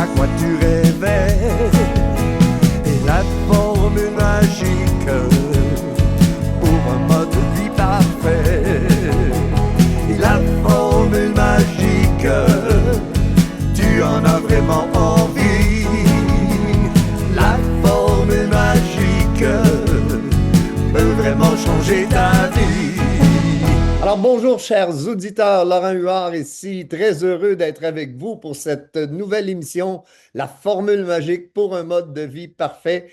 à quoi tu rêvais et la formule magique pour un mode de vie parfait. Et la formule magique, tu en as vraiment envie. La formule magique peut vraiment changer ta vie. Alors bonjour chers auditeurs, Laurent Huard ici, très heureux d'être avec vous pour cette nouvelle émission, La Formule Magique pour un mode de vie parfait.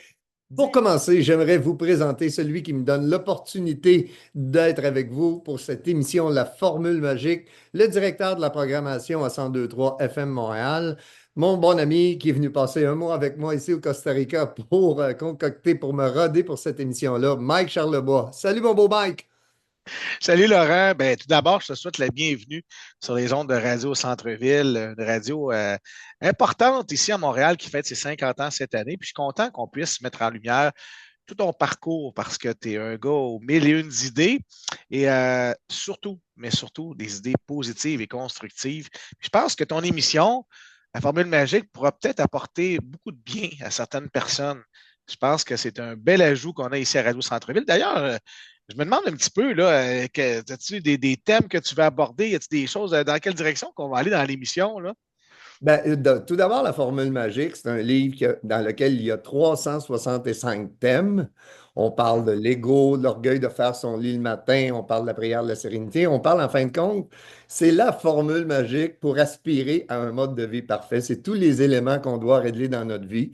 Pour commencer, j'aimerais vous présenter celui qui me donne l'opportunité d'être avec vous pour cette émission, La Formule Magique, le directeur de la programmation à 102.3 FM Montréal, mon bon ami qui est venu passer un mois avec moi ici au Costa Rica pour concocter, pour me roder pour cette émission-là, Mike Charlebois. Salut mon beau Mike! Salut Laurent. Ben, tout d'abord, je te souhaite la bienvenue sur les ondes de Radio Centre-Ville, une radio importante ici à Montréal qui fête ses 50 ans cette année. Puis je suis content qu'on puisse mettre en lumière tout ton parcours parce que tu es un gars aux mille et une idées et surtout, mais surtout, des idées positives et constructives. Puis je pense que ton émission, La Formule Magique, pourra peut-être apporter beaucoup de bien à certaines personnes. Je pense que c'est un bel ajout qu'on a ici à Radio Centre-Ville. D'ailleurs, je me demande un petit peu, là, as-tu des thèmes que tu veux aborder? Y a-t-il des choses, dans quelle direction qu'on va aller dans l'émission, là? Tout d'abord, La Formule Magique, c'est un livre dans lequel il y a 365 thèmes. On parle de l'ego, de l'orgueil de faire son lit le matin, on parle de la prière de la sérénité, on parle en fin de compte, c'est la formule magique pour aspirer à un mode de vie parfait. C'est tous les éléments qu'on doit régler dans notre vie.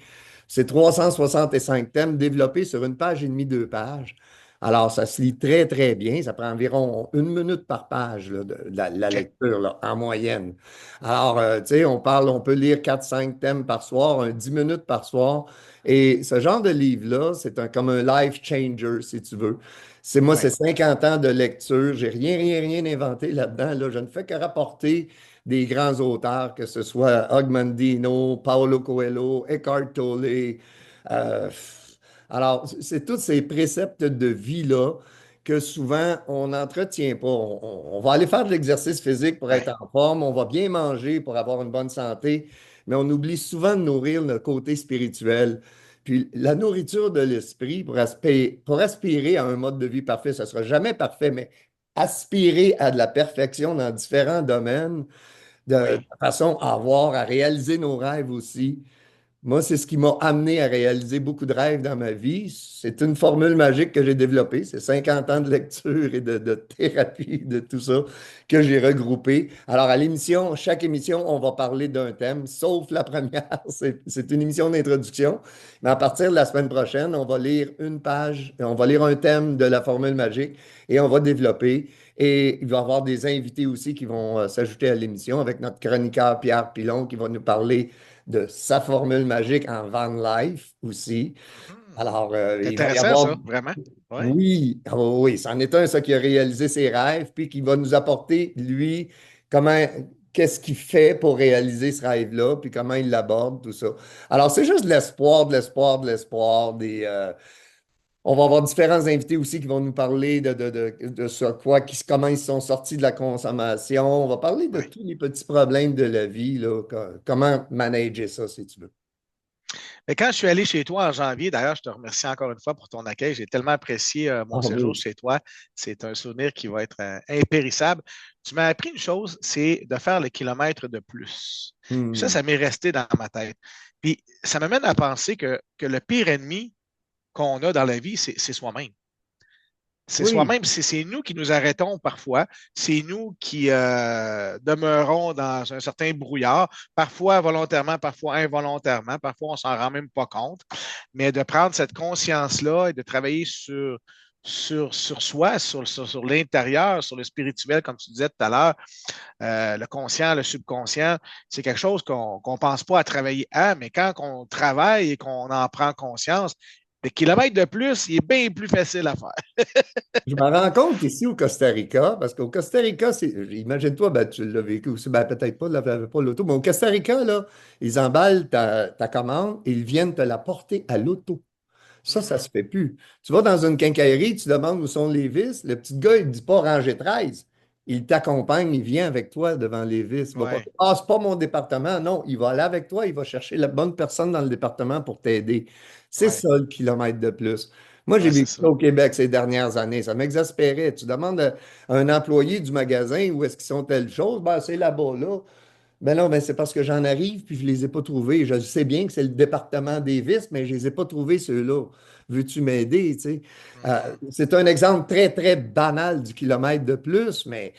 C'est 365 thèmes développés sur une page et demie, deux pages. Alors, ça se lit très, très bien. Ça prend environ une minute par page là, de la OK. lecture là, en moyenne. Alors, tu sais, on peut lire quatre cinq thèmes par soir, 10 minutes par soir. Et ce genre de livre-là, c'est comme un life changer, si tu veux. Ouais. C'est 50 ans de lecture. J'ai rien inventé là-dedans. Là. Je ne fais que rapporter des grands auteurs, que ce soit Og Mandino, Paulo Coelho, Eckhart Tolle. euh, alors, c'est tous ces préceptes de vie-là que souvent on n'entretient pas. On va aller faire de l'exercice physique pour être Ouais. en forme, on va bien manger pour avoir une bonne santé, mais on oublie souvent de nourrir notre côté spirituel. Puis la nourriture de l'esprit pour aspirer à un mode de vie parfait, ça ne sera jamais parfait, mais aspirer à de la perfection dans différents domaines, de Oui. façon à avoir, à réaliser nos rêves aussi. Moi, c'est ce qui m'a amené à réaliser beaucoup de rêves dans ma vie. C'est une formule magique que j'ai développée. C'est 50 ans de lecture et de thérapie, de tout ça que j'ai regroupé. Alors, à l'émission, chaque émission, on va parler d'un thème, sauf la première. C'est une émission d'introduction. Mais à partir de la semaine prochaine, on va lire une page, on va lire un thème de la formule magique et on va développer. Et il va y avoir des invités aussi qui vont s'ajouter à l'émission avec notre chroniqueur Pierre Pilon qui va nous parler de sa formule magique en van life aussi. Mhm. Alors, C'est il va y intéressant, avoir, ça, vraiment. Oui. oui, oh oui, c'en est un, ça, qui a réalisé ses rêves, puis qui va nous apporter, lui, comment, qu'est-ce qu'il fait pour réaliser ce rêve-là, puis comment il l'aborde, tout ça. Alors, c'est juste de l'espoir, de l'espoir, de l'espoir, on va avoir différents invités aussi qui vont nous parler de ce quoi, comment ils sont sortis de la consommation. On va parler de Oui. tous les petits problèmes de la vie, là, comment manager ça, si tu veux. Mais quand je suis allé chez toi en janvier, d'ailleurs, je te remercie encore une fois pour ton accueil. J'ai tellement apprécié Ah mon séjour oui. chez toi. C'est un souvenir qui va être impérissable. Tu m'as appris une chose, c'est de faire le kilomètre de plus. Puis Hmm. ça m'est resté dans ma tête. Puis ça m'amène à penser que le pire ennemi qu'on a dans la vie, c'est soi-même. C'est Oui, soi-même, c'est nous qui nous arrêtons parfois, c'est nous qui demeurons dans un certain brouillard, parfois volontairement, parfois involontairement, parfois on s'en rend même pas compte, mais de prendre cette conscience-là et de travailler sur soi, sur l'intérieur, sur le spirituel, comme tu disais tout à l'heure, le conscient, le subconscient, c'est quelque chose qu'on ne pense pas à travailler à, mais quand on travaille et qu'on en prend conscience, le kilomètre de plus, il est bien plus facile à faire. je me rends compte ici au Costa Rica, parce qu'au Costa Rica, imagine-toi, ben, tu l'as vécu aussi, ben, peut-être pas, là, pas l'auto, mais au Costa Rica, là, ils emballent ta commande et ils viennent te la porter à l'auto. Ça se Mhm. fait plus. Tu vas dans une quincaillerie, tu demandes où sont les vis, le petit gars, il ne dit pas ranger 13. il t'accompagne, il vient avec toi devant les vis. Il va pas Ouais, dire, ah, c'est pas mon département. Non, il va aller avec toi, il va chercher la bonne personne dans le département pour t'aider. C'est ouais, ça le kilomètre de plus. Moi, j'ai ouais, c'est vécu ça. ça au Québec ces dernières années. Ça m'exaspérait. Tu demandes à un employé du magasin où est-ce qu'ils sont telle chose, ben, c'est là-bas, là. Ben non, ben c'est parce que j'en arrive puis je les ai pas trouvés. Je sais bien que c'est le département des vices, mais je les ai pas trouvés ceux-là. Veux-tu m'aider, tu sais? Mhm. C'est un exemple très, très banal du kilomètre de plus, mais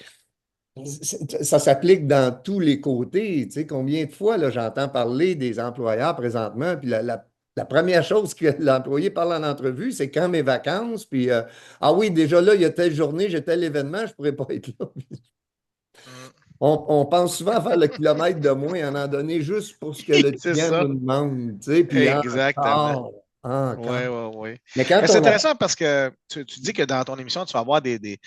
ça s'applique dans tous les côtés. Tu sais, combien de fois là, j'entends parler des employeurs présentement, puis la première chose que l'employé parle en entrevue, c'est quand mes vacances, puis ah oui, déjà là, il y a telle journée, j'ai tel événement, je pourrais pas être là. Mhm. On pense souvent à faire le kilomètre de moins, en donner juste pour ce que le C'est client ça, nous demande, tu sais, puis exactement. encore. Oui, oui, oui. Mais quand Mais c'est on a intéressant parce que tu dis que dans ton émission, tu vas avoir des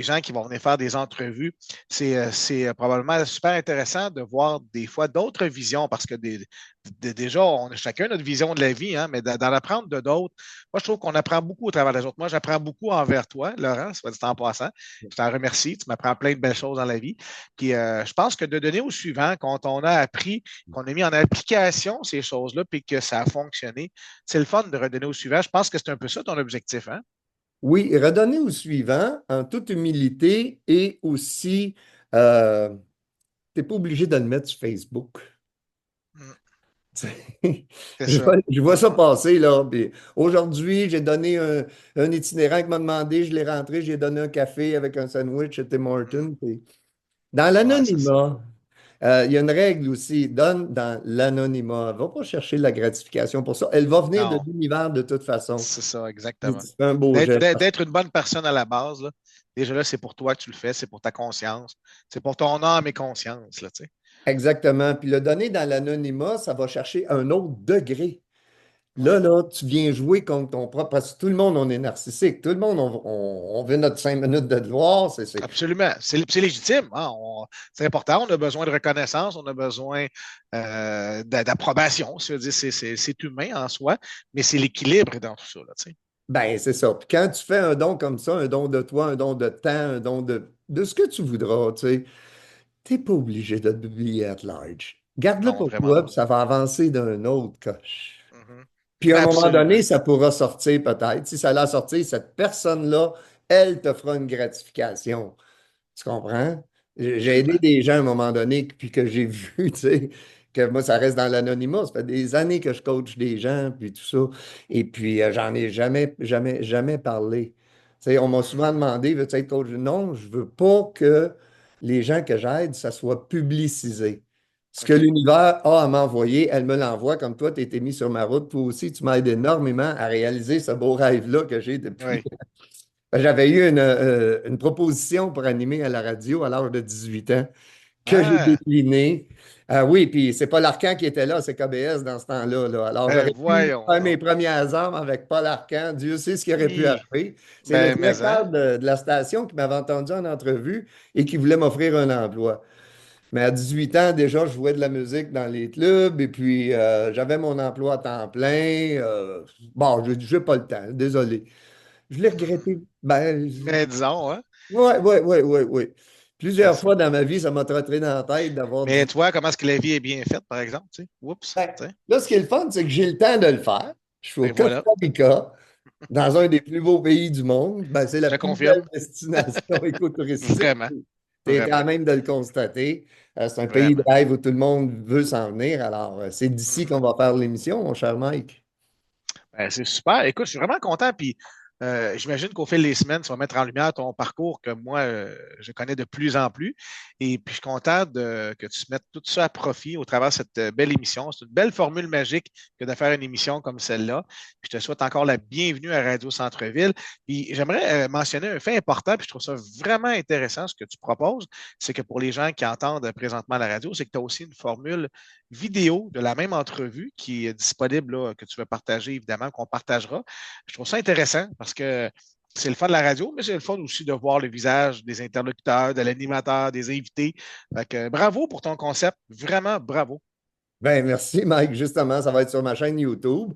gens qui vont venir faire des entrevues. C'est probablement super intéressant de voir des fois d'autres visions parce que déjà, on a chacun notre vision de la vie, hein, mais d'en apprendre de d'autres. Moi, je trouve qu'on apprend beaucoup au travers des autres. Moi, j'apprends beaucoup envers toi, Laurent, soit dit en passant. Je t'en remercie. Tu m'apprends plein de belles choses dans la vie. Puis je pense que de donner au suivant, quand on a appris, qu'on a mis en application ces choses-là, puis que ça a fonctionné, c'est le fun de redonner au suivant. Je pense que c'est un peu ça ton objectif, hein? Oui, redonner au suivant en toute humilité et aussi, tu n'es pas obligé de le mettre sur Facebook. Mm. Tu sais, C'est Je ça. vois, je vois ça passer, là. Puis aujourd'hui, j'ai donné un itinérant qui m'a demandé, je l'ai rentré, j'ai donné un café avec un sandwich chez Tim Mm. Hortons. Puis dans Ouais, c'est ça. l'anonymat, il y a une règle aussi, donne dans l'anonymat. Va pas chercher la gratification pour ça. Elle va venir de Non, l'univers de toute façon. c'est ça, Tu exactement. fais un beau D'être, geste. d'être d'être une bonne personne à la base, là. Déjà là, c'est pour toi que tu le fais, c'est pour ta conscience, c'est pour ton âme et conscience, là, tu sais. Exactement. Puis le donner dans l'anonymat, ça va chercher un autre degré. Ouais. Là, tu viens jouer contre ton propre. Parce que tout le monde, on est narcissique. Tout le monde, on veut notre 5 minutes de gloire. Absolument. C'est légitime, hein. C'est important. On a besoin de reconnaissance, on a besoin d'approbation. C'est humain en soi, mais c'est l'équilibre dans tout ça, là, tu sais. Ben, c'est ça. Puis quand tu fais un don comme ça, un don de toi, un don de temps, un don de ce que tu voudras, tu sais, t'es pas obligé de te publier at large. Garde-le Non, pour vraiment toi, pas. puis ça va avancer d'un autre coche. Mhm. Puis à un moment Absolument. donné, ça pourra sortir peut-être. Si ça l'a sorti, cette personne-là, elle te fera une gratification. Tu comprends? J'ai aidé Absolument. des gens à un moment donné, puis que j'ai vu, tu sais, que moi, ça reste dans l'anonymat. Ça fait des années que je coach des gens, puis tout ça. Et puis, j'en ai jamais, jamais, jamais parlé. Tu sais, on m'a Mhm. souvent demandé, veux-tu être coach? Non, je veux pas que les gens que j'aide, ça soit publicisé. Ce que OK. l'univers a à m'envoyer, elle me l'envoie. Comme toi, tu été mis sur ma route. Toi aussi, tu m'aides énormément à réaliser ce beau rêve-là que j'ai depuis. Oui. J'avais eu une proposition pour animer à la radio à l'âge de 18 ans que j'ai Ah, déclinée. Oui, puis c'est pas Arcand qui était là, c'est KBS dans ce temps-là, là. Alors, ben j'aurais pu voyons faire mes donc. premières armes avec Paul Arcand. Dieu sait ce qui aurait pu arriver. C'est le Mais hein? directeur de la station qui m'avait entendu en entrevue et qui voulait m'offrir un emploi. Mais à 18 ans, déjà, je jouais de la musique dans les clubs et puis j'avais mon emploi à temps plein. Bon, je n'ai pas le temps, désolé. Je l'ai regretté. Ben, Mais disons, hein? ouais, ouais, ouais, ouais, ouais. C'est Plusieurs ça. fois dans ma vie, ça m'a trotté dans la tête d'avoir Mais dit. toi, comment est-ce que la vie est bien faite, par exemple, tu sais? Oups, Ben, tu sais. là, ce qui est le fun, c'est que j'ai le temps de le faire. Je suis au Et voilà. Costa Rica, dans un des plus beaux pays du monde. Ben, c'est la Je plus belle confirme. destination écotouristique. Vraiment. Tu es à Vraiment. même de le constater. C'est un pays de Vraiment. rêve où tout le monde veut s'en venir. Alors, c'est d'ici qu'on Mhm. va faire l'émission, mon cher Mike. Ben, c'est super. Écoute, je suis vraiment content. Puis j'imagine qu'au fil des semaines, tu vas mettre en lumière ton parcours que moi, je connais de plus en plus. Et puis, je suis content que tu mettes tout ça à profit au travers de cette belle émission. C'est une belle formule magique que de faire une émission comme celle-là. Puis, je te souhaite encore la bienvenue à Radio Centre-Ville. Puis, j'aimerais mentionner un fait important, puis je trouve ça vraiment intéressant ce que tu proposes. C'est que pour les gens qui entendent présentement la radio, c'est que tu as aussi une formule vidéo de la même entrevue qui est disponible, là, que tu veux partager, évidemment, qu'on partagera. Je trouve ça intéressant parce que c'est le fun de la radio, mais c'est le fun aussi de voir le visage des interlocuteurs, de l'animateur, des invités. Fait que, bravo pour ton concept. Vraiment bravo. Ben, merci, Mike. Justement, ça va être sur ma chaîne YouTube.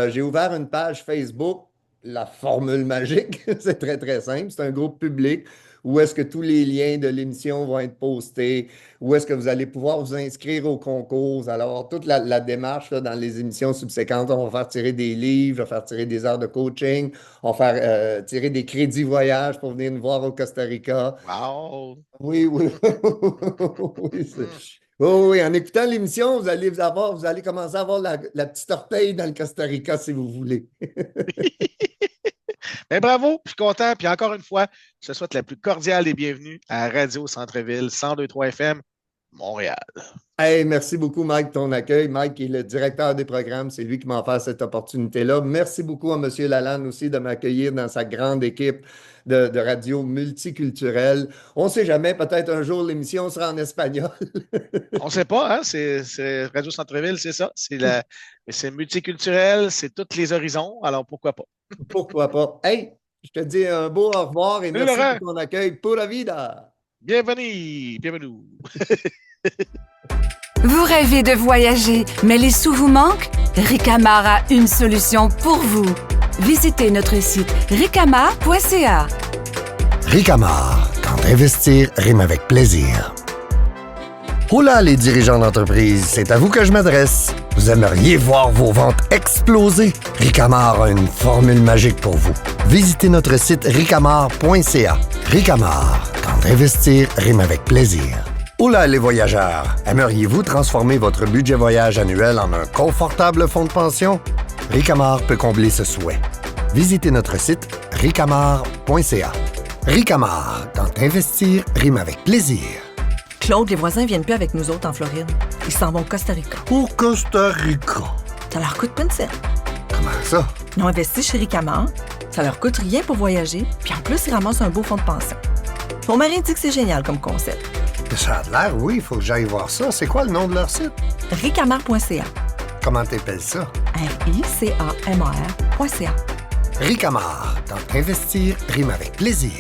J'ai ouvert une page Facebook, La Formule Magique. C'est très, très simple. C'est un groupe public où est-ce que tous les liens de l'émission vont être postés, où est-ce que vous allez pouvoir vous inscrire au concours. Alors, toute la démarche là, dans les émissions subséquentes, on va faire tirer des livres, on va faire tirer des heures de coaching, on va faire tirer des crédits voyage pour venir nous voir au Costa Rica. Wow! Oui, oui, oui, oui, en écoutant l'émission, vous allez commencer à avoir la petite orteille dans le Costa Rica si vous voulez. Ben, bravo, je suis content. Puis encore une fois, je te souhaite la plus cordiale des bienvenues à Radio Centre-Ville 102.3 FM, Montréal. Hey, merci beaucoup, Mike, de ton accueil. Mike qui est le directeur des programmes, c'est lui qui m'a offert cette opportunité-là. Merci beaucoup à M. Lalanne aussi de m'accueillir dans sa grande équipe de radio multiculturelle. On ne sait jamais, peut-être un jour l'émission sera en espagnol. On ne sait pas, hein? C'est Radio Centre-Ville, c'est ça. C'est multiculturel, c'est tous les horizons, alors pourquoi pas? Pourquoi pas? Hey, je te dis un beau au revoir et Salut, merci Laurent. pour ton accueil. Pura vida! Bienvenue, bienvenue. Vous rêvez de voyager, mais les sous vous manquent? Ricamar a une solution pour vous. Visitez notre site ricamar.ca. Ricamar, quand investir rime avec plaisir. Hola les dirigeants d'entreprise, c'est à vous que je m'adresse. Vous aimeriez voir vos ventes exploser? Ricamar a une formule magique pour vous. Visitez notre site ricamar.ca. Ricamar, quand investir rime avec plaisir. Hola les voyageurs, aimeriez-vous transformer votre budget voyage annuel en un confortable fonds de pension? Ricamar peut combler ce souhait. Visitez notre site ricamar.ca. Ricamar, quand investir rime avec plaisir. Claude, les voisins viennent plus avec nous autres en Floride. Ils s'en vont au Costa Rica. Au Costa Rica. Ça leur coûte pas une scène. Comment ça? Ils ont investi chez Ricamar. Ça leur coûte rien pour voyager. Puis en plus, ils ramassent un beau fonds de pension. Mon mari dit que c'est génial comme concept. Ça a l'air, oui, il faut que j'aille voir ça. C'est quoi le nom de leur site? Ricamar.ca. Comment t'appelles ça? RICAMAR.ca. Ricamar, quand investir rime avec plaisir.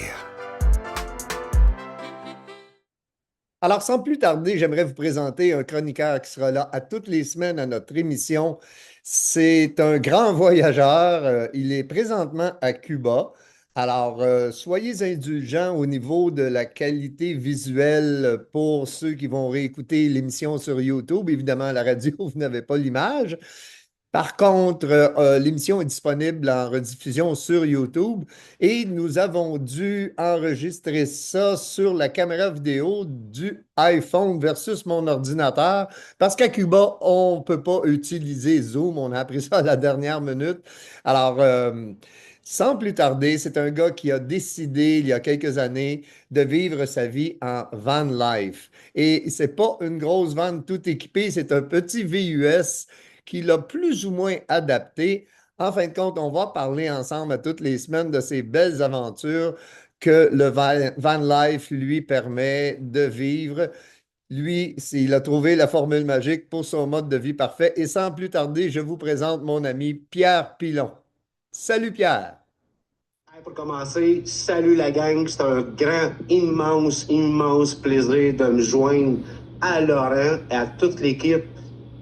Alors, sans plus tarder, j'aimerais vous présenter un chroniqueur qui sera là à toutes les semaines à notre émission. C'est un grand voyageur. Il est présentement à Cuba. Alors, soyez indulgents au niveau de la qualité visuelle pour ceux qui vont réécouter l'émission sur YouTube. Évidemment, à la radio, vous n'avez pas l'image. Par contre, l'émission est disponible en rediffusion sur YouTube et nous avons dû enregistrer ça sur la caméra vidéo du iPhone versus mon ordinateur parce qu'à Cuba, on ne peut pas utiliser Zoom. On a appris ça à la dernière minute. Alors, sans plus tarder, c'est un gars qui a décidé il y a quelques années de vivre sa vie en van life. Et c'est pas une grosse van tout équipée, c'est un petit VUS qu'il a plus ou moins adapté. En fin de compte, on va parler ensemble à toutes les semaines de ces belles aventures que le van life lui permet de vivre. Lui, il a trouvé la formule magique pour son mode de vie parfait. Et sans plus tarder, je vous présente mon ami Pierre Pilon. Salut Pierre! Pour commencer, salut la gang, c'est un grand, immense plaisir de me joindre à Laurent et à toute l'équipe.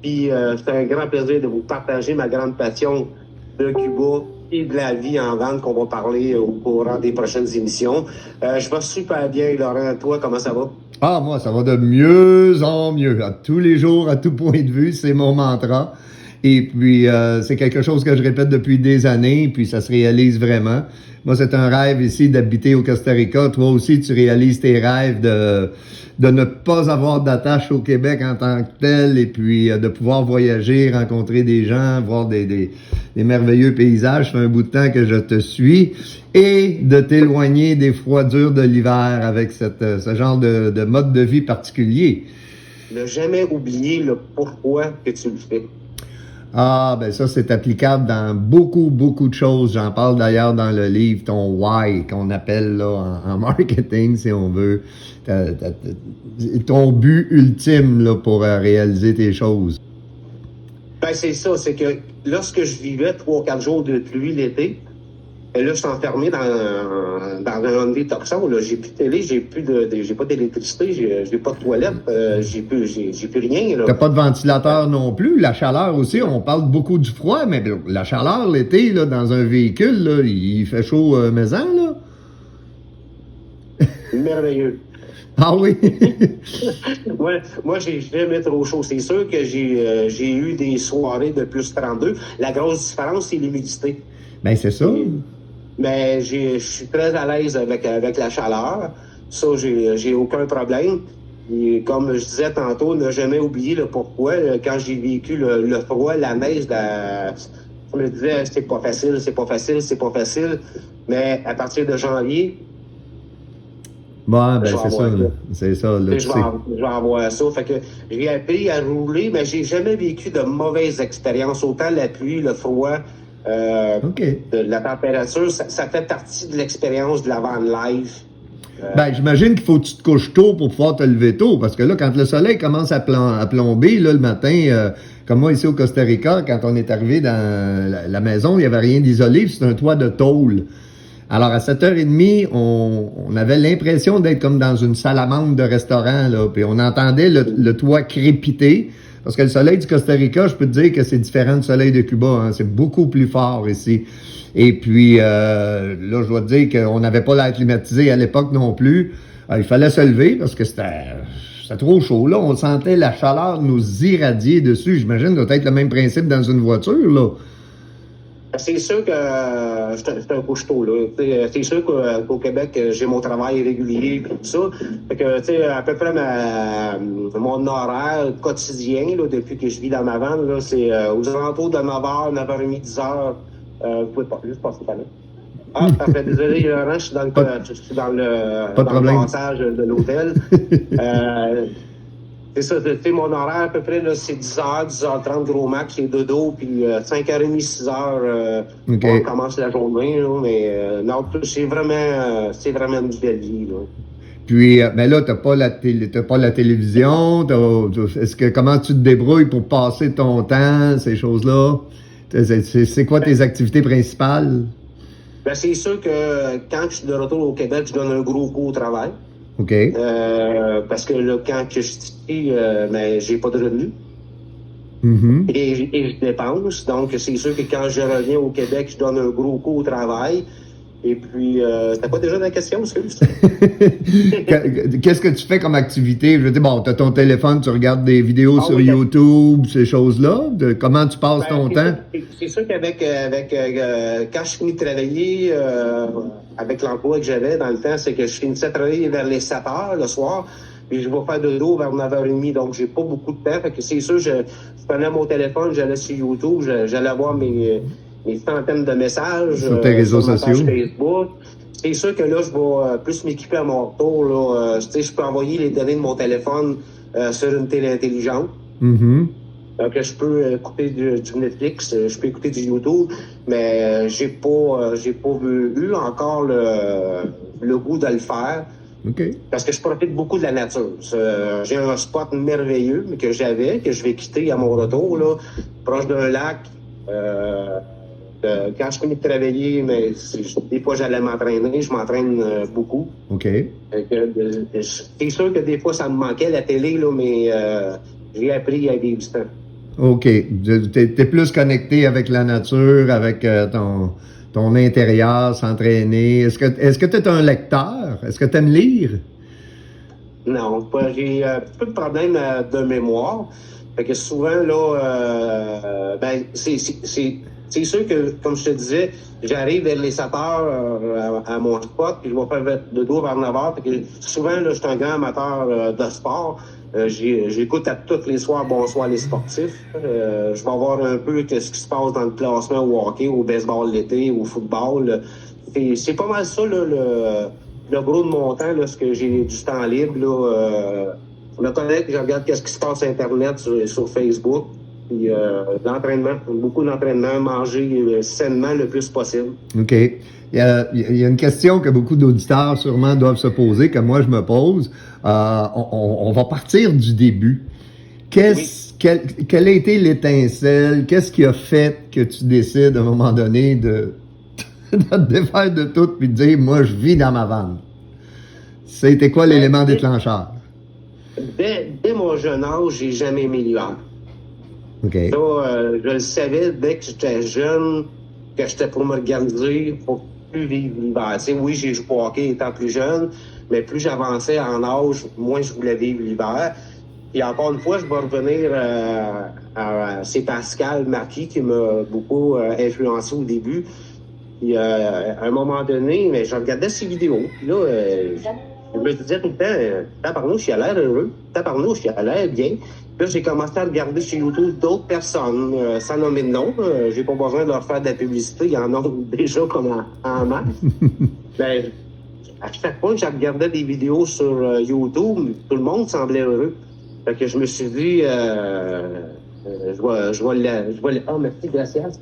Puis c'est un grand plaisir de vous partager ma grande passion de Cuba et de la vie en vente qu'on va parler au courant des prochaines émissions. Je vais super bien, Laurent. Toi, comment ça va? Ah, moi, ça va de mieux en mieux. À tous les jours, à tout point de vue, c'est mon mantra. Et puis, c'est quelque chose que je répète depuis des années, puis ça se réalise vraiment. Moi, c'est un rêve ici d'habiter au Costa Rica. Toi aussi, tu réalises tes rêves de ne pas avoir d'attache au Québec en tant que tel, et puis de pouvoir voyager, rencontrer des gens, voir des merveilleux paysages. Ça fait un bout de temps que je te suis. Et de t'éloigner des froidures de l'hiver avec ce genre de mode de vie particulier. Ne jamais oublier le pourquoi que tu le fais. Ah, ben ça, c'est applicable dans beaucoup de choses. J'en parle d'ailleurs dans le livre, ton why, qu'on appelle là en marketing, si on veut. Ton but ultime là, pour réaliser tes choses. Ben, c'est ça, c'est que lorsque je vivais 3-4 jours de pluie l'été, et là, je suis enfermé dans un Hyundai Tucson, là. J'ai plus de télé, j'ai pas d'électricité, j'ai pas de toilette, j'ai plus rien, là. T'as pas de ventilateur non plus. La chaleur aussi, on parle beaucoup du froid, mais la chaleur l'été, là, dans un véhicule, là, il fait chaud maison, là. merveilleux. Ah oui? Moi, j'ai jamais trop chaud. C'est sûr que j'ai eu des soirées de plus 32. La grosse différence, c'est l'humidité. Ben, c'est ça. Mais je suis très à l'aise avec la chaleur. Ça, j'ai aucun problème. Et comme je disais tantôt, ne jamais oublier le pourquoi. Quand j'ai vécu le froid, la neige, je me disais, c'est pas facile, c'est pas facile, c'est pas facile. Mais à partir de janvier, Ben, je vais c'est ça. avoir Là. C'est ça, là, tu sais. je vais avoir ça. Fait que j'ai appris à rouler, mais j'ai jamais vécu de mauvaises expériences. Autant la pluie, le froid, OK. la température, ça fait partie de l'expérience de la van life. Ben, j'imagine qu'il faut que tu te couches tôt pour pouvoir te lever tôt, parce que là, quand le soleil commence à plomber, là, le matin, comme moi ici au Costa Rica, quand on est arrivé dans la maison, il n'y avait rien d'isolé, puis c'est un toit de tôle. Alors, à 7h30, on avait l'impression d'être comme dans une salamandre de restaurant, là, puis on entendait le toit crépiter, parce que le soleil du Costa Rica, je peux te dire que c'est différent du soleil de Cuba, hein, c'est beaucoup plus fort ici. Et puis, là, je dois te dire qu'on n'avait pas l'air climatisé à l'époque non plus. Il fallait se lever parce que c'était trop chaud. Là, on sentait la chaleur nous irradier dessus. J'imagine que ça doit être le même principe dans une voiture, là. C'est sûr que c'est un couche-tôt, là. C'est sûr qu'au Québec, j'ai mon travail régulier et tout ça. Fait que, tu sais, à peu près mon horaire quotidien, là, depuis que je vis dans ma van, là, c'est aux alentours de 9h, 9h30, 10h. Vous pouvez pas juste passer par là. Ah, parfait. Désolé, Laurent, je suis dans le passage de l'hôtel. C'est ça, tu sais, mon horaire à peu près, là, c'est 10h, 10h30, gros max, c'est dodo, puis 5h30, 6h, on commence la journée, là, mais non, c'est vraiment une belle vie, là. Puis, ben là, t'as pas la télévision, comment tu te débrouilles pour passer ton temps, ces choses-là? C'est quoi tes activités principales? Ben, c'est sûr que quand je suis de retour au Québec, je donne un gros coup au travail. OK. Parce que là, quand je suis ici, ben, j'ai pas de revenus. Mm-hmm. Et je dépense. Donc, c'est sûr que quand je reviens au Québec, je donne un gros coup au travail. Et puis, c'était pas déjà la question, excuse? Qu'est-ce que tu fais comme activité? Je veux dire, bon, t'as ton téléphone, tu regardes des vidéos sur YouTube, ces choses-là. Comment tu passes ton temps? C'est sûr qu'avec quand je finis de travailler, avec l'emploi que j'avais dans le temps, c'est que je finissais de travailler vers les 7 heures le soir, puis je vais faire de dos vers 9h30, donc j'ai pas beaucoup de temps. Fait que c'est sûr, je prenais mon téléphone, j'allais sur YouTube, j'allais voir mes centaines de messages sur tes réseaux sociaux, Facebook. C'est sûr que là, je vais plus m'équiper à mon retour. Là, je peux envoyer les données de mon téléphone sur une télé intelligente. Mm-hmm. Donc, je peux écouter du Netflix, je peux écouter du YouTube, mais j'ai pas eu encore le goût de le faire. Okay. Parce que je profite beaucoup de la nature. J'ai un spot merveilleux que je vais quitter à mon retour, là, proche d'un lac. Quand je finis de travailler, mais des fois j'allais m'entraîner, je m'entraîne beaucoup. OK. C'est sûr que des fois ça me manquait la télé, là, mais j'ai appris à vivre du temps. OK. T'es plus connecté avec la nature, avec ton intérieur, s'entraîner. Est-ce que tu es un lecteur? Est-ce que tu aimes lire? Non, j'ai un peu de problème de mémoire. Fait que souvent, là, ben, c'est sûr que, comme je te disais, j'arrive vers les 7 heures à mon spot, puis je vais faire de dos vers 9 heures. Fait que souvent, là, je suis un grand amateur de sport. J'écoute à tous les soirs Bonsoir les sportifs. Je vais voir un peu ce qui se passe dans le classement au hockey, au baseball l'été, au football. C'est pas mal ça, là, le gros de mon temps, lorsque j'ai du temps libre. Là, je me connecte, je regarde ce qui se passe sur Internet, sur Facebook. Puis l'entraînement, beaucoup d'entraînement, manger sainement le plus possible. OK. Il y a une question que beaucoup d'auditeurs sûrement doivent se poser, que moi je me pose. On va partir du début. Quelle a été l'étincelle? Qu'est-ce qui a fait que tu décides à un moment donné de te défaire de tout puis de dire, moi je vis dans ma vanne? C'était quoi l'élément déclencheur? Dès mon jeune âge, j'ai jamais aimé l'hiver. Okay. Ça, je le savais dès que j'étais jeune, que j'étais pour m'organiser pour plus vivre l'hiver. Tu sais, oui, j'ai joué au hockey étant plus jeune, mais plus j'avançais en âge, moins je voulais vivre l'hiver. Puis encore une fois, je vais revenir c'est Pascal Marquis qui m'a beaucoup influencé au début. Puis à un moment donné, mais je regardais ses vidéos. Puis là, je me disais tout le temps, tabarnouche, il a l'air heureux. Tabarnouche, il a l'air bien. Puis là, j'ai commencé à regarder sur YouTube d'autres personnes, sans nommer de nom. J'ai pas besoin de leur faire de la publicité. Il y en a déjà comme en masse. Ben, à chaque fois que je regardais des vidéos sur YouTube, tout le monde semblait heureux. Fait que je me suis dit, je vais oh, merci, gracias.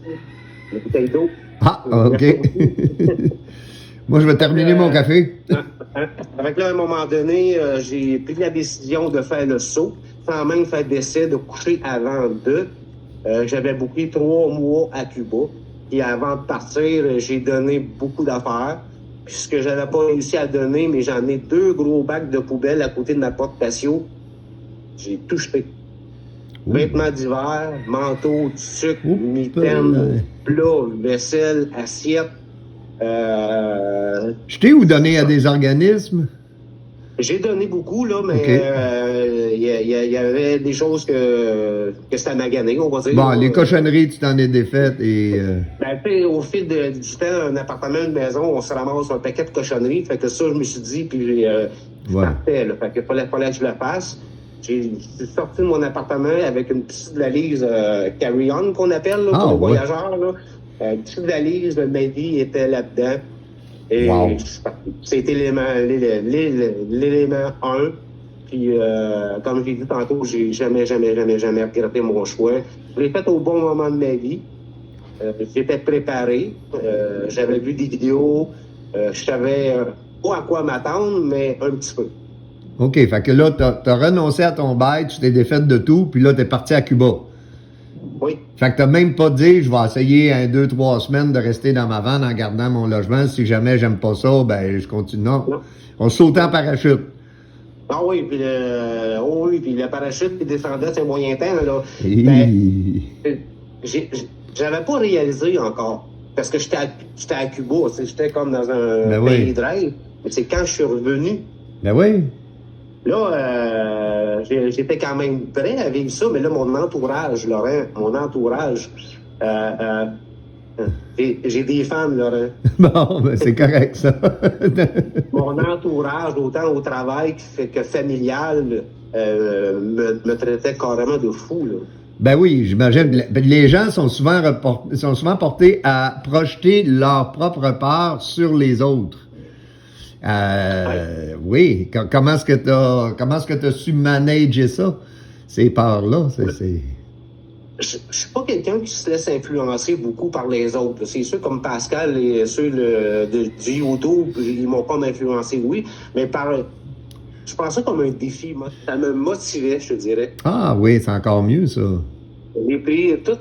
La bouteille d'eau. Ah, OK. Moi, je vais terminer mon café. Avec là, à un moment donné, j'ai pris la décision de faire le saut, sans même faire d'essai de coucher avant d'eux. J'avais booké 3 mois à Cuba. Et avant de partir, j'ai donné beaucoup d'affaires. Puis ce que j'avais pas réussi à donner, mais j'en ai 2 gros bacs de poubelle à côté de ma porte patio. J'ai tout jeté. Vêtements d'hiver, manteau, sucre, mitaines, plats, vaisselle, assiette. Jeter ou donner à des organismes? J'ai donné beaucoup, là, mais il y avait des choses que c'était magané, on va dire. Bon, les cochonneries, tu t'en es défaites et... Ben, au fil du temps, un appartement, une maison, on se ramasse un paquet de cochonneries. Fait que ça, je me suis dit, puis je partais, là. Fait que fallait que je le fasse. Je suis sorti de mon appartement avec une petite valise carry-on qu'on appelle là, pour les voyageurs. Là. Une petite valise de ma vie était là-dedans. Et c'était l'élément 1. Puis, comme j'ai dit tantôt, j'ai jamais regretté mon choix. Je l'ai fait au bon moment de ma vie. J'étais préparé. J'avais vu des vidéos. Je savais pas à quoi m'attendre, mais un petit peu. OK, fait que là, t'as renoncé à ton bail, tu t'es défait de tout, puis là, t'es parti à Cuba. Oui. Fait que t'as même pas dit, je vais essayer 2, 3 semaines de rester dans ma vanne en gardant mon logement. Si jamais j'aime pas ça, ben je continue. Non. On sautait en parachute. Ah oui, puis le parachute il descendait c'est moyen temps, là. Ben, j'avais pas réalisé encore. Parce que j'étais à Cuba, j'étais comme dans un pays de rêve. Mais c'est quand je suis revenu. Ben oui. Là, j'étais quand même prêt à vivre ça, mais là, mon entourage, Laurent, j'ai des fans, Laurent. Bon, ben c'est correct, ça. Mon entourage, autant au travail que familial, me traitait carrément de fou, là. Ben oui, j'imagine. Les gens sont souvent portés à projeter leur propre part sur les autres. Oui. Comment est-ce que t'as su manager ça, ces parts-là? Je suis pas quelqu'un qui se laisse influencer beaucoup par les autres. C'est sûr, comme Pascal et ceux du YouTube, ils m'ont pas influencé, oui, mais je pensais comme un défi. Moi. Ça me motivait, je te dirais. Ah oui, c'est encore mieux, ça. J'ai pris tout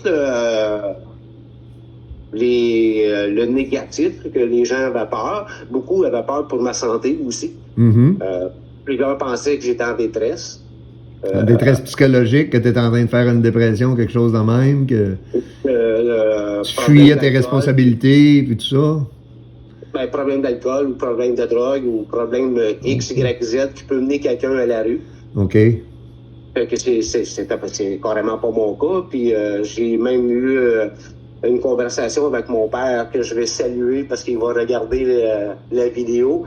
le négatif que les gens avaient peur. Beaucoup avaient peur pour ma santé aussi. Mm-hmm. Plusieurs pensaient que j'étais en détresse. En détresse psychologique, que tu étais en train de faire une dépression, quelque chose de même, que tu fuyais tes responsabilités, puis tout ça. Ben, problème d'alcool, ou problème de drogue, ou problème X, Y, Z qui peut mener quelqu'un à la rue. OK. Fait que c'est carrément pas mon cas. Puis j'ai même eu une conversation avec mon père que je vais saluer parce qu'il va regarder la vidéo.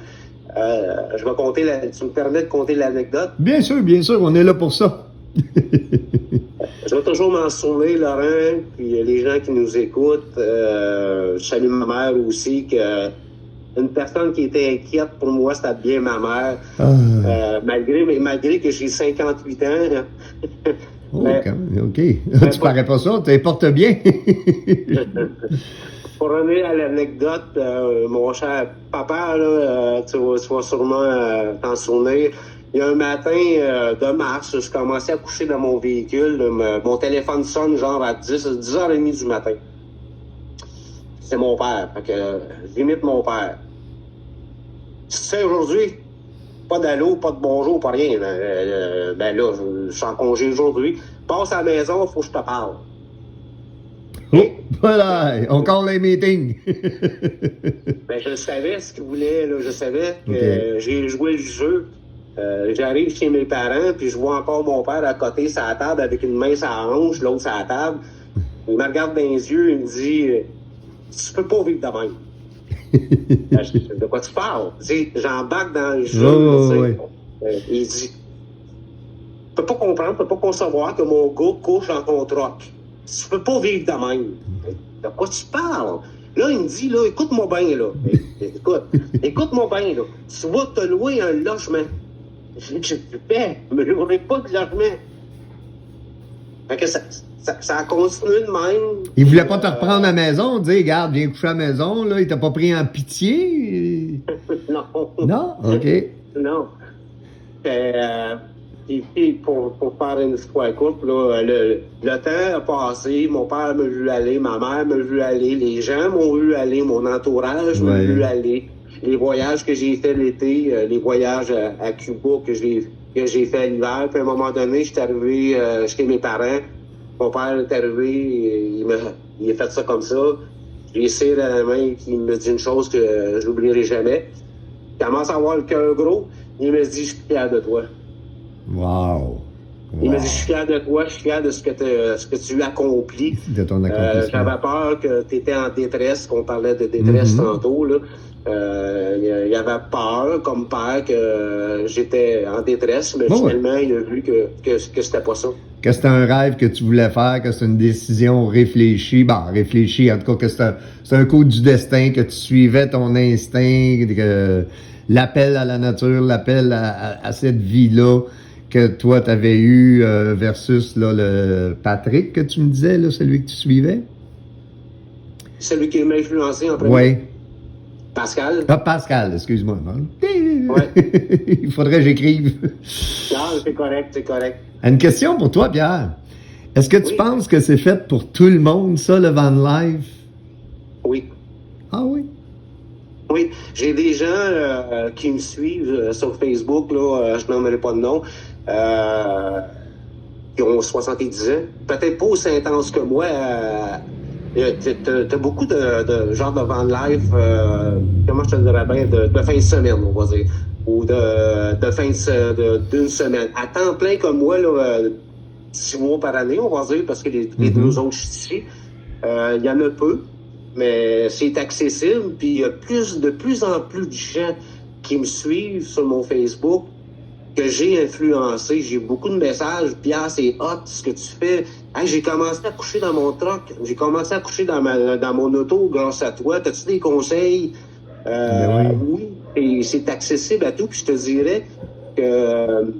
Je vais compter tu me permets de compter l'anecdote? Bien sûr, on est là pour ça. Je vais toujours m'en souvenir, Laurent, puis les gens qui nous écoutent. Je salue ma mère aussi, que une personne qui était inquiète pour moi, c'était bien ma mère. Malgré que j'ai 58 ans. Oh, OK. Tu parais pas ça, tu les portes bien. Pour revenir à l'anecdote, mon cher papa, là, tu vas sûrement t'en souvenir. Il y a un matin de mars, je commençais à coucher dans mon véhicule. Mon téléphone sonne genre à 10h30 du matin. C'est mon père. Fait que j'imite mon père. Tu sais, aujourd'hui, pas d'allô, pas de bonjour, pas rien. Ben là, je suis en congé aujourd'hui. Passe à la maison, il faut que je te parle. Oh, voilà, on call les meetings. Ben, je savais ce qu'il voulait, là. Je savais que Ok. j'ai joué le jeu. J'arrive chez mes parents, puis je vois encore mon père à côté sur la table avec une main sur la hanche, l'autre sur la table. Il me regarde dans les yeux, il me dit tu peux pas vivre de même. De quoi tu parles? Tu sais, j'embarque dans le jeu. Oh, tu sais. ouais. Il dit tu peux pas comprendre, tu peux pas concevoir que mon gars couche dans ton troc. Tu peux pas vivre de même. De quoi tu parles? Là, il me dit, là, écoute-moi bien, là. Écoute-moi bien, là. Tu vas te louer un logement. Je me louerai pas de logement. Fait que ça a continué de même. Il voulait pas te reprendre à la maison, dire, regarde, viens coucher à la maison, là, il t'a pas pris en pitié? Non. Non? OK. Non. Et puis, pour faire une histoire courte, là, le temps a passé, mon père m'a vu aller, ma mère m'a vu aller, les gens m'ont vu aller, mon entourage m'a vu aller, les voyages que j'ai fait l'été, les voyages à Cuba que j'ai fait l'hiver, puis à un moment donné, je suis arrivé chez mes parents, mon père est arrivé, il a fait ça comme ça, je lui ai serré la main, il me dit une chose que j'oublierai jamais, il commence à avoir le cœur gros, il me dit, je suis fier de toi. Wow. Il m'a dit, je suis fier de toi, je suis fier de ce que tu accomplis. De ton accomplissement. J'avais peur que tu étais en détresse, qu'on parlait de détresse tantôt. Là. Il avait peur, comme père, que j'étais en détresse, mais finalement, il a vu que c'était pas ça. Que c'était un rêve que tu voulais faire, que c'est une décision réfléchie. Bon, réfléchie, en tout cas, que c'est un coup du destin, que tu suivais ton instinct, que l'appel à la nature, l'appel à cette vie-là que toi, tu avais eu versus là, le Patrick, que tu me disais, là, celui que tu suivais? Celui qui m'a influencé en premier. Oui. Pascal. Ah, Pascal, excuse-moi. Ouais. Il faudrait que j'écrive. Non, c'est correct. Une question pour toi, Pierre. Est-ce que tu penses que c'est fait pour tout le monde, ça, le van life? Oui. Ah oui? Oui, j'ai des gens qui me suivent sur Facebook, là, je n'en pas de nom, qui ont 70 ans. Peut-être pas aussi intense que moi. T'as beaucoup de genre de van life, comment je te dirais bien, de fin de semaine, on va dire. Ou de fin d'une semaine. À temps plein comme moi, là, 6 mois par année, on va dire, parce que les 2 autres, je suis ici. Il y en a peu. Mais c'est accessible, puis il y a de plus en plus de gens qui me suivent sur mon Facebook que j'ai influencé. J'ai beaucoup de messages. Pierre, c'est hot ce que tu fais. Hey, j'ai commencé à coucher dans mon truck. J'ai commencé à coucher dans mon auto grâce à toi. T'as-tu des conseils? Oui. Et c'est accessible à tout. Puis je te dirais que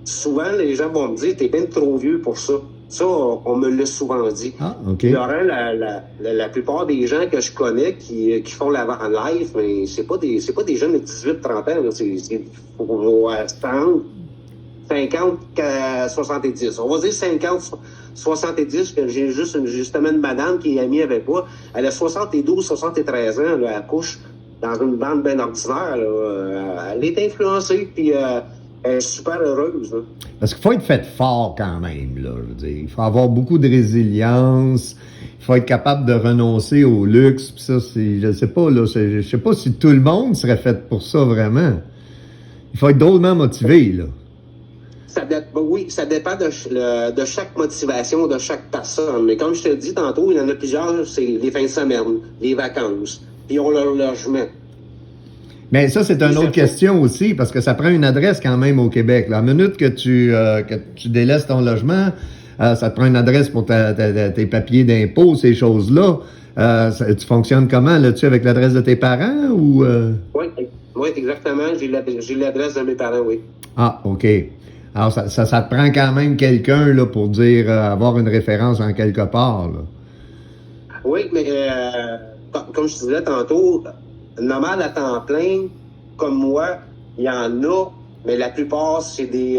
souvent, les gens vont me dire, t'es bien trop vieux pour ça. Ça, on me l'a souvent dit. Ah, OK. Laurent, la plupart des gens que je connais qui font la van life, mais c'est pas des jeunes de 18-30 ans, là. C'est 30, 50, 70. On va dire 50, 70, que j'ai justement une madame qui est amie avec moi. Elle a 72, 73 ans, là, elle couche dans une bande bien ordinaire, là. Elle est influencée, puis elle est super heureuse, là. Parce qu'il faut être fait fort quand même, là, je veux dire. Il faut avoir beaucoup de résilience. Il faut être capable de renoncer au luxe. Puis ça, c'est, je sais pas, là, je sais pas si tout le monde serait fait pour ça, vraiment. Il faut être drôlement motivé, là. Oui, ça dépend de chaque motivation, de chaque personne. Mais comme je te dis tantôt, il y en a plusieurs, c'est les fins de semaine, les vacances, puis ils ont leur logement. Mais ça, c'est une autre question aussi, parce que ça prend une adresse quand même au Québec. La minute que tu délaisses ton logement, ça te prend une adresse pour tes papiers d'impôt, ces choses-là. Tu fonctionnes comment, là-dessus, avec l'adresse de tes parents ou... Oui, exactement. J'ai l'adresse de mes parents, oui. Ah, OK. Alors, ça te prend quand même quelqu'un là pour dire, avoir une référence en quelque part, là. Oui, mais comme je te disais tantôt, nomade à temps plein, comme moi, il y en a, mais la plupart, c'est des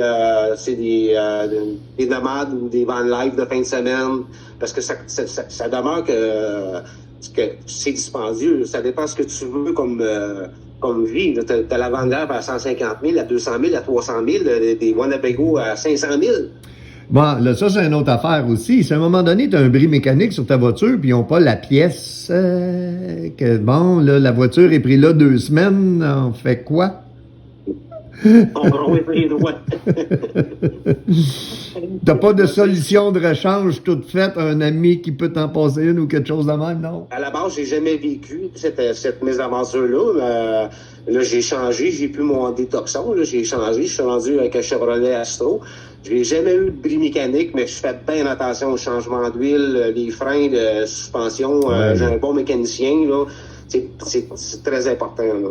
nomades ou des van life de fin de semaine, parce que ça demeure que c'est dispendieux. Ça dépend ce que tu veux comme vie. T'as la van life à 150 000, à 200 000, à 300 000, des Winnebago à 500 000. Bon, là, ça, c'est une autre affaire aussi. Si à un moment donné, tu as un bris mécanique sur ta voiture, puis ils n'ont pas la pièce, que bon, là, la voiture est prise là 2 semaines, on fait quoi? On va rouler les doigts. T'as pas de solution de rechange toute faite, un ami qui peut t'en passer une ou quelque chose de même, non? À la base, j'ai jamais vécu cette mésaventure-là. Là, j'ai changé, j'ai plus mon détoxon, là, j'ai changé, je suis rendu avec un Chevrolet Astro. J'ai jamais eu de bris mécanique, mais je fais bien attention au changement d'huile, les freins de suspension. Ouais. J'ai un bon mécanicien, là. C'est très important, là.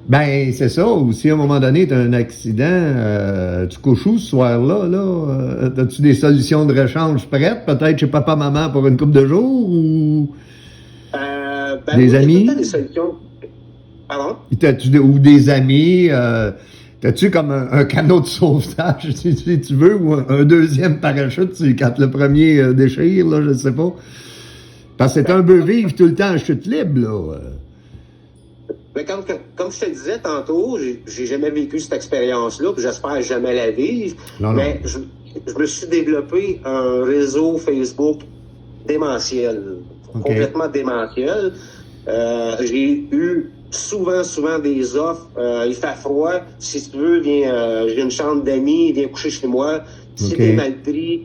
Ben, c'est ça. Ou si à un moment donné, tu as un accident, tu couches où ce soir-là? Là? As-tu des solutions de rechange prêtes? Peut-être chez papa-maman pour une couple de jours? Ou des oui, amis? Tout le temps des solutions. Pardon? Ou des amis? T'as-tu comme un canot de sauvetage, si tu veux, ou un deuxième parachute quand le premier déchire, là, je sais pas. Parce que c'est un peu vivre tout le temps en chute libre, là. Mais comme je te disais tantôt, j'ai jamais vécu cette expérience-là, puis j'espère jamais la vivre. Non. Mais je me suis développé un réseau Facebook démentiel, complètement démentiel. J'ai eu souvent des offres. Il fait froid. Si tu veux, j'ai une chambre d'amis, viens coucher chez moi. Si t'es mal pris,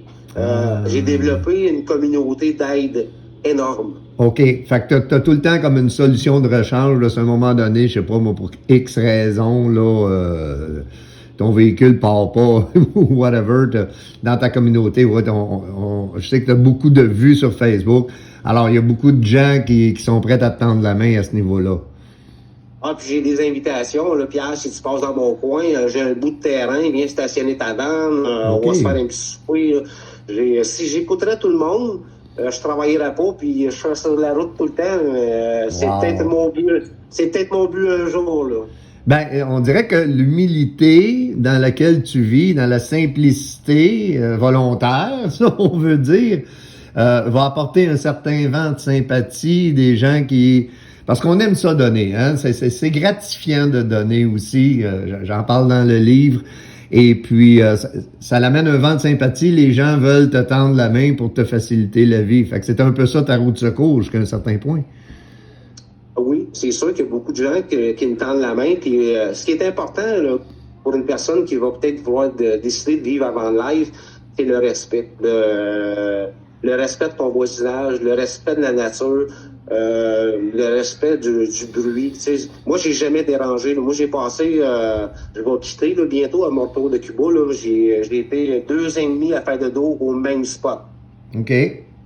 j'ai développé une communauté d'aide énorme. OK. Fait que t'as tout le temps comme une solution de rechange, là, à un moment donné, je sais pas, moi, pour X raison, là, ton véhicule part pas, ou whatever, dans ta communauté, ouais, je sais que t'as beaucoup de vues sur Facebook. Alors, il y a beaucoup de gens qui sont prêts à te tendre la main à ce niveau-là. Ah, puis j'ai des invitations, là, Pierre, si tu passes dans mon coin, j'ai un bout de terrain, viens stationner ta vanne, on va se faire un petit souper. Si j'écouterais tout le monde, je travaillerais pas, puis je serais sur la route tout le temps. C'est peut-être mon but. C'est peut-être mon but un jour, là. Ben, on dirait que l'humilité dans laquelle tu vis, dans la simplicité volontaire, ça, on veut dire, va apporter un certain vent de sympathie des gens qui... Parce qu'on aime ça donner, hein? C'est gratifiant de donner aussi. J'en parle dans le livre. Et puis, ça l'amène un vent de sympathie. Les gens veulent te tendre la main pour te faciliter la vie. Fait que c'est un peu ça ta roue de secours jusqu'à un certain point. Oui, c'est sûr qu'il y a beaucoup de gens qui me tendent la main. Puis, ce qui est important là, pour une personne qui va peut-être vouloir décider de vivre avant life, c'est le respect. Le respect de ton voisinage, le respect de la nature, le respect du bruit. Tu sais, moi, j'ai jamais dérangé. Là. Moi, j'ai passé, je vais quitter là, bientôt à mon retour de Cuba. Là, j'ai été 2 ans et demi à faire de dos au même spot. OK.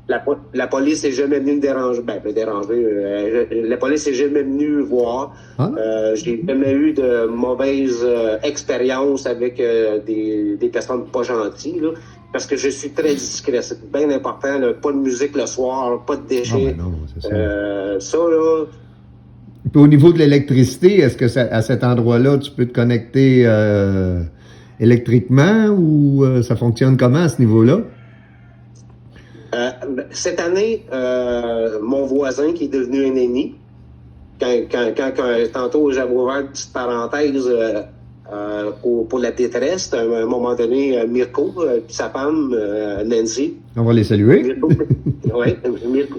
La police n'est jamais venue me déranger. La police n'est jamais venue voir. Ah. J'ai jamais eu de mauvaises expériences avec des personnes pas gentilles. Là. Parce que je suis très discret. C'est bien important. Là. Pas de musique le soir, pas de déchets. Non, c'est ça. Ça, là... Puis au niveau de l'électricité, est-ce que à cet endroit-là, tu peux te connecter électriquement ou ça fonctionne comment à ce niveau-là? Cette année, mon voisin qui est devenu un ami, tantôt j'avais ouvert une petite parenthèse pour la détresse, à un moment donné, Mirko, puis sa femme, Nancy. On va les saluer.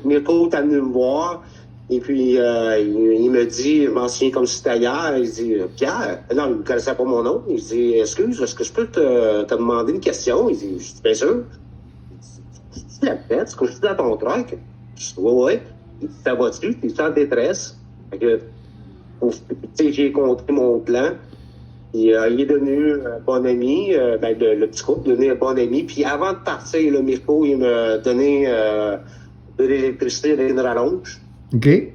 Mirko est venu me voir, et puis il me dit, je m'en souviens comme si c'était hier, il dit, Pierre, non, il ne connaissait pas mon nom, il dit, excuse, est-ce que je peux te demander une question? Il dit, je suis bien sûr. Tu la fête, est-ce que je suis dans ton truck? Je dis, ouais. Il dit, ça va-tu? Tu es en détresse? Fait que, j'ai compté mon plan. Il est devenu un bon ami, le petit couple est devenu un bon ami. Puis avant de partir, le Mirko, il m'a donné de l'électricité avec une rallonge. OK. Fait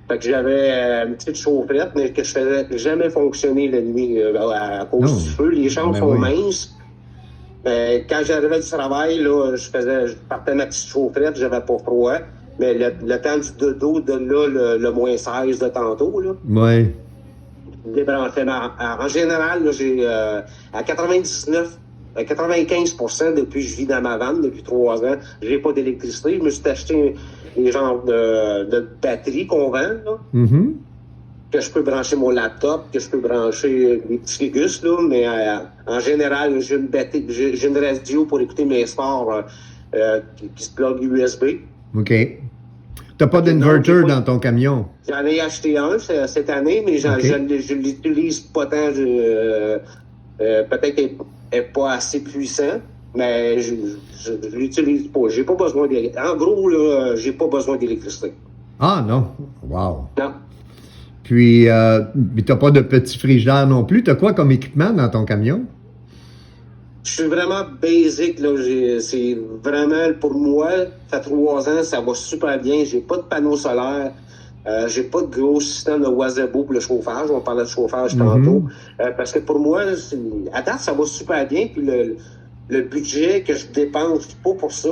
que j'avais une petite chaufferette, mais que je faisais jamais fonctionner la nuit à cause du feu. Les chambres sont minces. Quand j'arrivais du travail, là, je partais ma petite chaufferette, j'avais pas froid. Mais le temps du dodo, de là, le moins 16 de tantôt, là. Ouais. Débranché. En général, là, j'ai à 95% depuis que je vis dans ma vanne, depuis 3 ans, j'ai pas d'électricité. Je me suis acheté des genres de batteries qu'on vend, là. Mm-hmm. que je peux brancher mon laptop, que je peux brancher des petits fégus, là, mais en général, j'ai une radio pour écouter mes sports qui se plug USB. OK. T'as pas d'inverter dans ton camion? J'en ai acheté un cette année, mais je l'utilise pas tant. Peut-être qu'il n'est pas assez puissant, mais je l'utilise pas. J'ai pas besoin en gros, là, j'ai pas besoin d'électricité. Ah non? Wow. Non. Puis, t'as pas de petit frigidaire non plus. T'as quoi comme équipement dans ton camion? Je suis vraiment basic, là. C'est vraiment, pour moi, ça fait 3 ans, ça va super bien. J'ai pas de panneau solaire. J'ai pas de gros système de Wasabo pour le chauffage. On parlait de chauffage tantôt. Parce que pour moi, à date, ça va super bien. Puis le budget que je dépense, pas pour ça,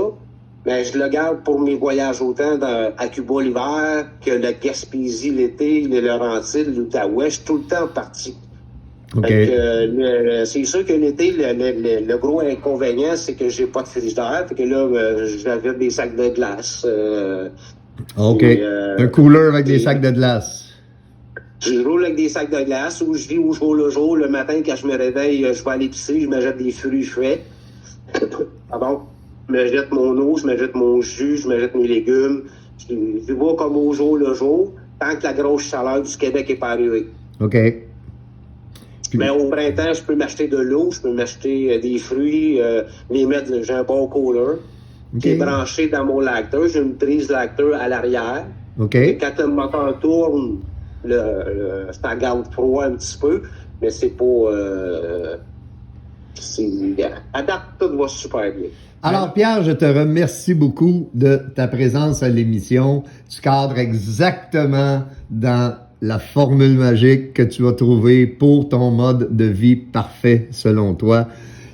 mais je le garde pour mes voyages autant à Cuba l'hiver que la Gaspésie l'été, les Laurentides, l'Outaouais. Je suis tout le temps parti. Okay. C'est sûr que l'été, le gros inconvénient, c'est que j'ai pas de frigidaire. Fait que là, j'avais des sacs de glace. OK. Un cooler avec des sacs de glace. Je roule avec des sacs de glace ou je vis au jour le jour. Le matin, quand je me réveille, je vais à l'épicerie, je me jette des fruits frais. Pardon. Je me jette mon eau, je me jette mon jus, je me jette mes légumes. Je vois comme au jour le jour, tant que la grosse chaleur du Québec n'est pas arrivée. OK. Mais au printemps, je peux m'acheter de l'eau, je peux m'acheter des fruits, les mettre, j'ai un bon cooler. Qui est branché dans mon lacteur. J'ai une prise lacteur à l'arrière. OK. Et quand le moteur tourne, ça garde froid un petit peu, mais c'est pas... à date, tout va super bien. Alors, Pierre, je te remercie beaucoup de ta présence à l'émission. Tu cadres exactement dans la formule magique que tu as trouvée pour ton mode de vie parfait, selon toi.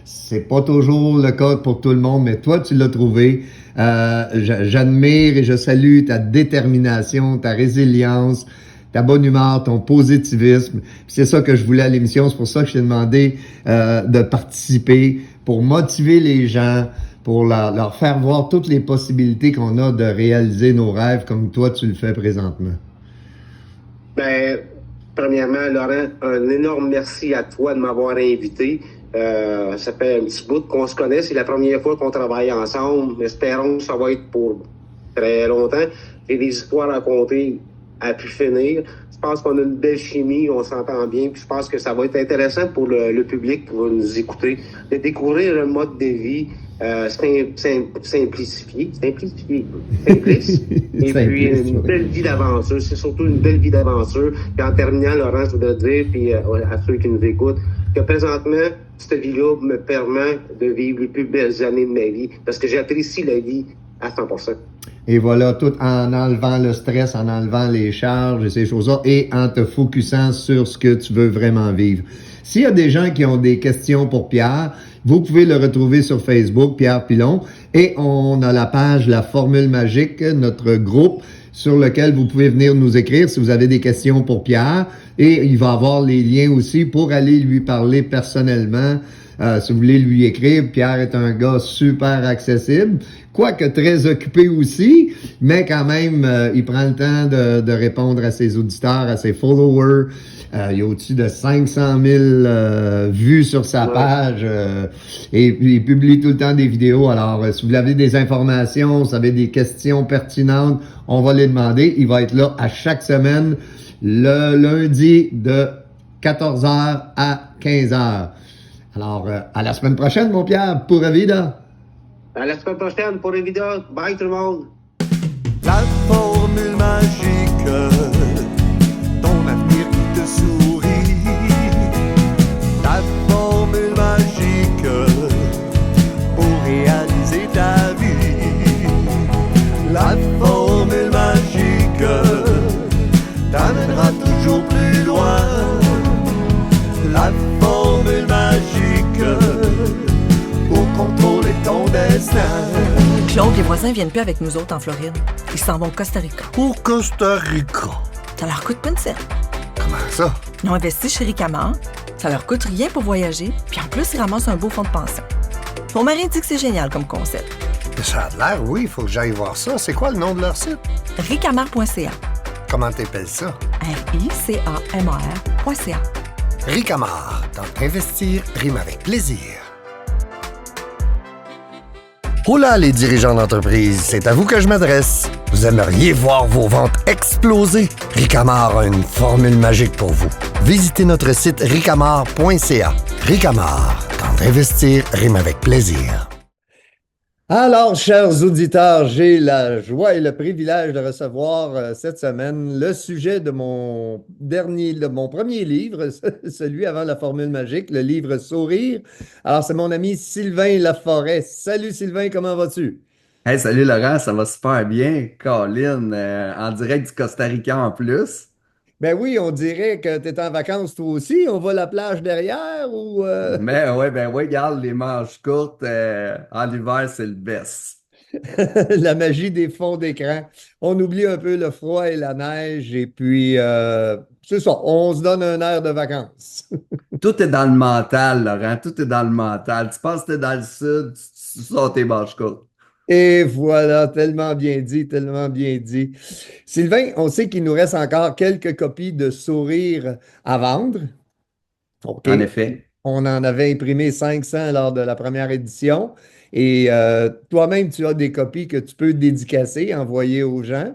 C'est pas toujours le cas pour tout le monde, mais toi, tu l'as trouvé. J'admire et je salue ta détermination, ta résilience, ta bonne humeur, ton positivisme. C'est ça que je voulais à l'émission. C'est pour ça que je t'ai demandé de participer, pour motiver les gens, pour leur faire voir toutes les possibilités qu'on a de réaliser nos rêves comme toi, tu le fais présentement. Ben, premièrement, Laurent, un énorme merci à toi de m'avoir invité. Ça fait un petit bout qu'on se connaît. C'est la première fois qu'on travaille ensemble. Espérons que ça va être pour très longtemps. J'ai des histoires à raconter à pu finir. Je pense qu'on a une belle chimie, on s'entend bien. Puis je pense que ça va être intéressant pour le public qui va nous écouter, de découvrir un mode de vie simplifié. Et puis une belle vie d'aventure. C'est surtout une belle vie d'aventure. Puis en terminant, Laurent, je voudrais dire, puis à ceux qui nous écoutent, que présentement, cette vie-là me permet de vivre les plus belles années de ma vie parce que j'apprécie la vie à 100%. Et voilà, tout en enlevant le stress, en enlevant les charges et ces choses-là, et en te focusant sur ce que tu veux vraiment vivre. S'il y a des gens qui ont des questions pour Pierre, vous pouvez le retrouver sur Facebook, Pierre Pilon, et on a la page La Formule Magique, notre groupe, sur lequel vous pouvez venir nous écrire si vous avez des questions pour Pierre. Et il va avoir les liens aussi pour aller lui parler personnellement. Si vous voulez lui écrire, Pierre est un gars super accessible, quoique très occupé aussi, mais quand même, il prend le temps de répondre à ses auditeurs, à ses followers. Il y a au-dessus de 500 000 vues sur sa page et il publie tout le temps des vidéos. Alors, si vous avez des informations, vous avez des questions pertinentes, on va les demander. Il va être là à chaque semaine, le lundi de 14h à 15h. Alors, à la semaine prochaine, mon Pierre, pour Vida. À la semaine prochaine, pour Vida. Bye tout le monde. La formule magique, ton avenir qui te sourit. La formule magique pour réaliser ta vie. La formule magique t'amènera toujours plus loin. La formule magique pour contrôler ton destin. Claude, les voisins viennent plus avec nous autres en Floride. Ils s'en vont au Costa Rica. Pour Costa Rica. Ça leur coûte pas une scène. Comment ça? Ils ont investi chez Ricamar. Ça leur coûte rien pour voyager. Puis en plus, ils ramassent un beau fonds de pension. Mon mari dit que c'est génial comme concept. Ça a l'air, oui. Il faut que j'aille voir ça. C'est quoi le nom de leur site? Ricamar.ca. Comment t'appelles ça? RICAMR.ca. Ricamar, quand investir rime avec plaisir. Oh là, les dirigeants d'entreprise, c'est à vous que je m'adresse. Vous aimeriez voir vos ventes exploser? Ricamar a une formule magique pour vous. Visitez notre site ricamar.ca. Ricamar, quand investir rime avec plaisir. Alors, chers auditeurs, j'ai la joie et le privilège de recevoir cette semaine le sujet de mon premier livre, celui avant la formule magique, le livre Sourire. Alors, c'est mon ami Sylvain Laforêt. Salut Sylvain, comment vas-tu? Hey, salut Laurent, ça va super bien. Colin, en direct du Costa Rica en plus. Ben oui, on dirait que tu es en vacances toi aussi. On va à la plage derrière ou... Ben ouais, regarde, les manches courtes, en hiver, c'est le best. La magie des fonds d'écran. On oublie un peu le froid et la neige et puis c'est ça, on se donne un air de vacances. Tout est dans le mental, Laurent, tout est dans le mental. Tu penses que t'es dans le sud, tu sors tes manches courtes. Et voilà, tellement bien dit, tellement bien dit. Sylvain, on sait qu'il nous reste encore quelques copies de Sourire à vendre. OK. En effet. On en avait imprimé 500 lors de la première édition. Et toi-même, tu as des copies que tu peux dédicacer, envoyer aux gens.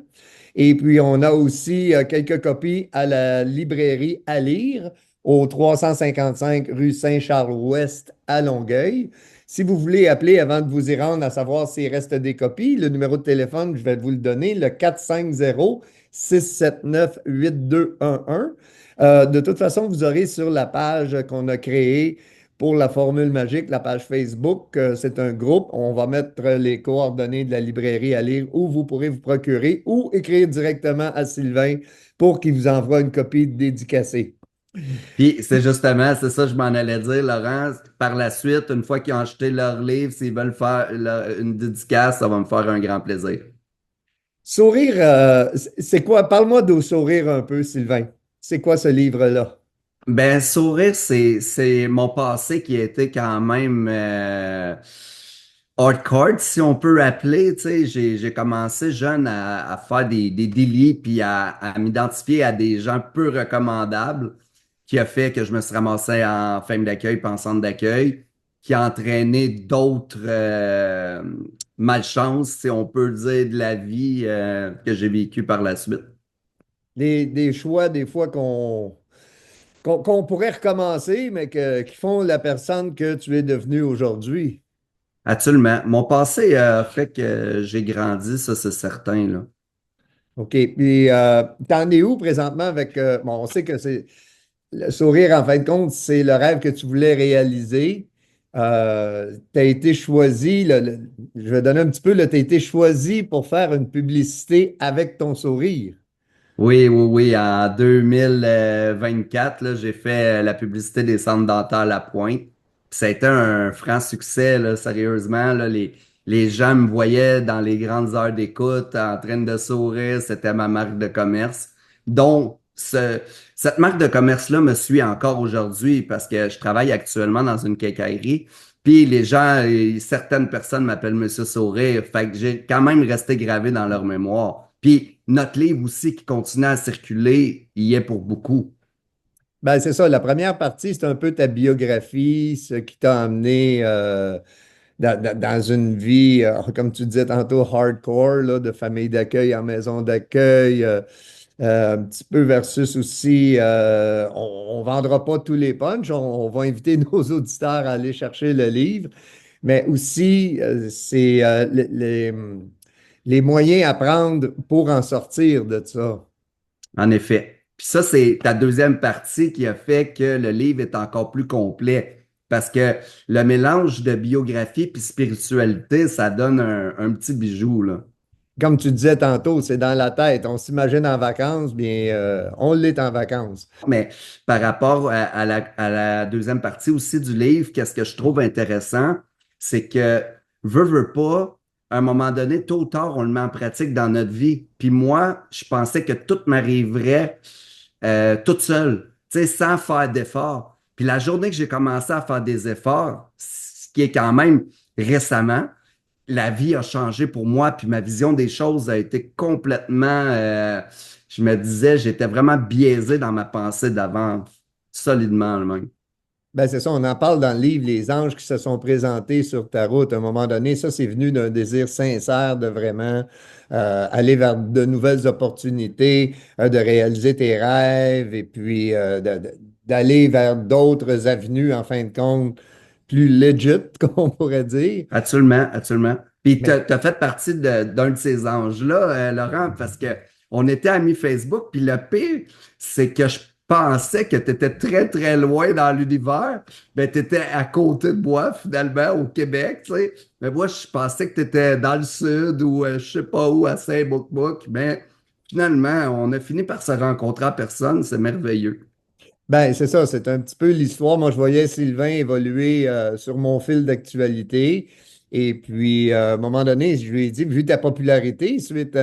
Et puis, on a aussi quelques copies à la librairie à lire au 355 rue Saint-Charles-Ouest à Longueuil. Si vous voulez appeler avant de vous y rendre à savoir s'il reste des copies, le numéro de téléphone, je vais vous le donner, le 450-679-8211. De toute façon, vous aurez sur la page qu'on a créée pour la formule magique, la page Facebook, c'est un groupe. On va mettre les coordonnées de la librairie à lire où vous pourrez vous procurer ou écrire directement à Sylvain pour qu'il vous envoie une copie dédicacée. Puis c'est justement, c'est ça que je m'en allais dire, Laurent. Par la suite, une fois qu'ils ont acheté leur livre, s'ils veulent faire une dédicace, ça va me faire un grand plaisir. Sourire, c'est quoi? Parle-moi de Sourire un peu, Sylvain. C'est quoi ce livre-là? Ben, Sourire, c'est mon passé qui a été quand même hardcore, si on peut appeler. Tu sais, j'ai commencé jeune à faire des délits puis à m'identifier à des gens peu recommandables, qui a fait que je me suis ramassé en fin d'accueil puis en centre d'accueil, qui a entraîné d'autres malchances, si on peut dire, de la vie que j'ai vécu par la suite. Des choix, des fois, qu'on pourrait recommencer, mais qui font la personne que tu es devenu aujourd'hui. Absolument. Mon passé a fait que j'ai grandi, ça c'est certain, là. OK. Puis, t'en es où présentement avec... bon, on sait que c'est... Le sourire, en fin de compte, c'est le rêve que tu voulais réaliser. Tu as été choisi, je vais donner un petit peu, tu as été choisi pour faire une publicité avec ton sourire. Oui. En 2024, là, j'ai fait la publicité des centres dentaires La Pointe. Puis ça a été un franc succès, là, sérieusement. Là, les gens me voyaient dans les grandes heures d'écoute en train de sourire. C'était ma marque de commerce. Donc, cette marque de commerce-là me suit encore aujourd'hui parce que je travaille actuellement dans une quincaillerie. Puis les gens, certaines personnes m'appellent Monsieur Sourire. Fait que j'ai quand même resté gravé dans leur mémoire. Puis notre livre aussi qui continue à circuler, il y est pour beaucoup. Ben, c'est ça. La première partie, c'est un peu ta biographie, ce qui t'a amené dans une vie, comme tu disais tantôt, hardcore, là, de famille d'accueil en maison d'accueil. Un petit peu versus aussi, on ne vendra pas tous les punchs, on va inviter nos auditeurs à aller chercher le livre, mais aussi, c'est les moyens à prendre pour en sortir de ça. En effet. Puis ça, c'est ta deuxième partie qui a fait que le livre est encore plus complet. Parce que le mélange de biographie puis spiritualité, ça donne un petit bijou, là. Comme tu disais tantôt, c'est dans la tête. On s'imagine en vacances, bien, on l'est en vacances. Mais par rapport à la deuxième partie aussi du livre, qu'est-ce que je trouve intéressant, c'est que, veux pas, à un moment donné, tôt ou tard, on le met en pratique dans notre vie. Puis moi, je pensais que tout m'arriverait toute seule, tu sais, sans faire d'efforts. Puis la journée que j'ai commencé à faire des efforts, ce qui est quand même récemment, la vie a changé pour moi, puis ma vision des choses a été complètement, je me disais, j'étais vraiment biaisé dans ma pensée d'avant, solidement le même. Ben, c'est ça, on en parle dans le livre, les anges qui se sont présentés sur ta route à un moment donné. Ça, c'est venu d'un désir sincère de vraiment aller vers de nouvelles opportunités, de réaliser tes rêves et puis d'aller vers d'autres avenues, en fin de compte, plus legit, qu'on pourrait dire. Absolument, absolument. Puis Mais t'as fait partie d'un de ces anges-là, Laurent, parce que on était amis Facebook, puis le pire, c'est que je pensais que tu étais très, très loin dans l'univers. Ben, tu étais à côté de moi, finalement, au Québec, tu sais. Mais moi, je pensais que tu étais dans le sud ou je sais pas où, à Saint-Bouc-Bouc. Mais finalement, on a fini par se rencontrer en personne. C'est merveilleux. ben, c'est ça, c'est un petit peu l'histoire. Moi, je voyais Sylvain évoluer sur mon fil d'actualité. Et puis, à un moment donné, je lui ai dit, vu ta popularité suite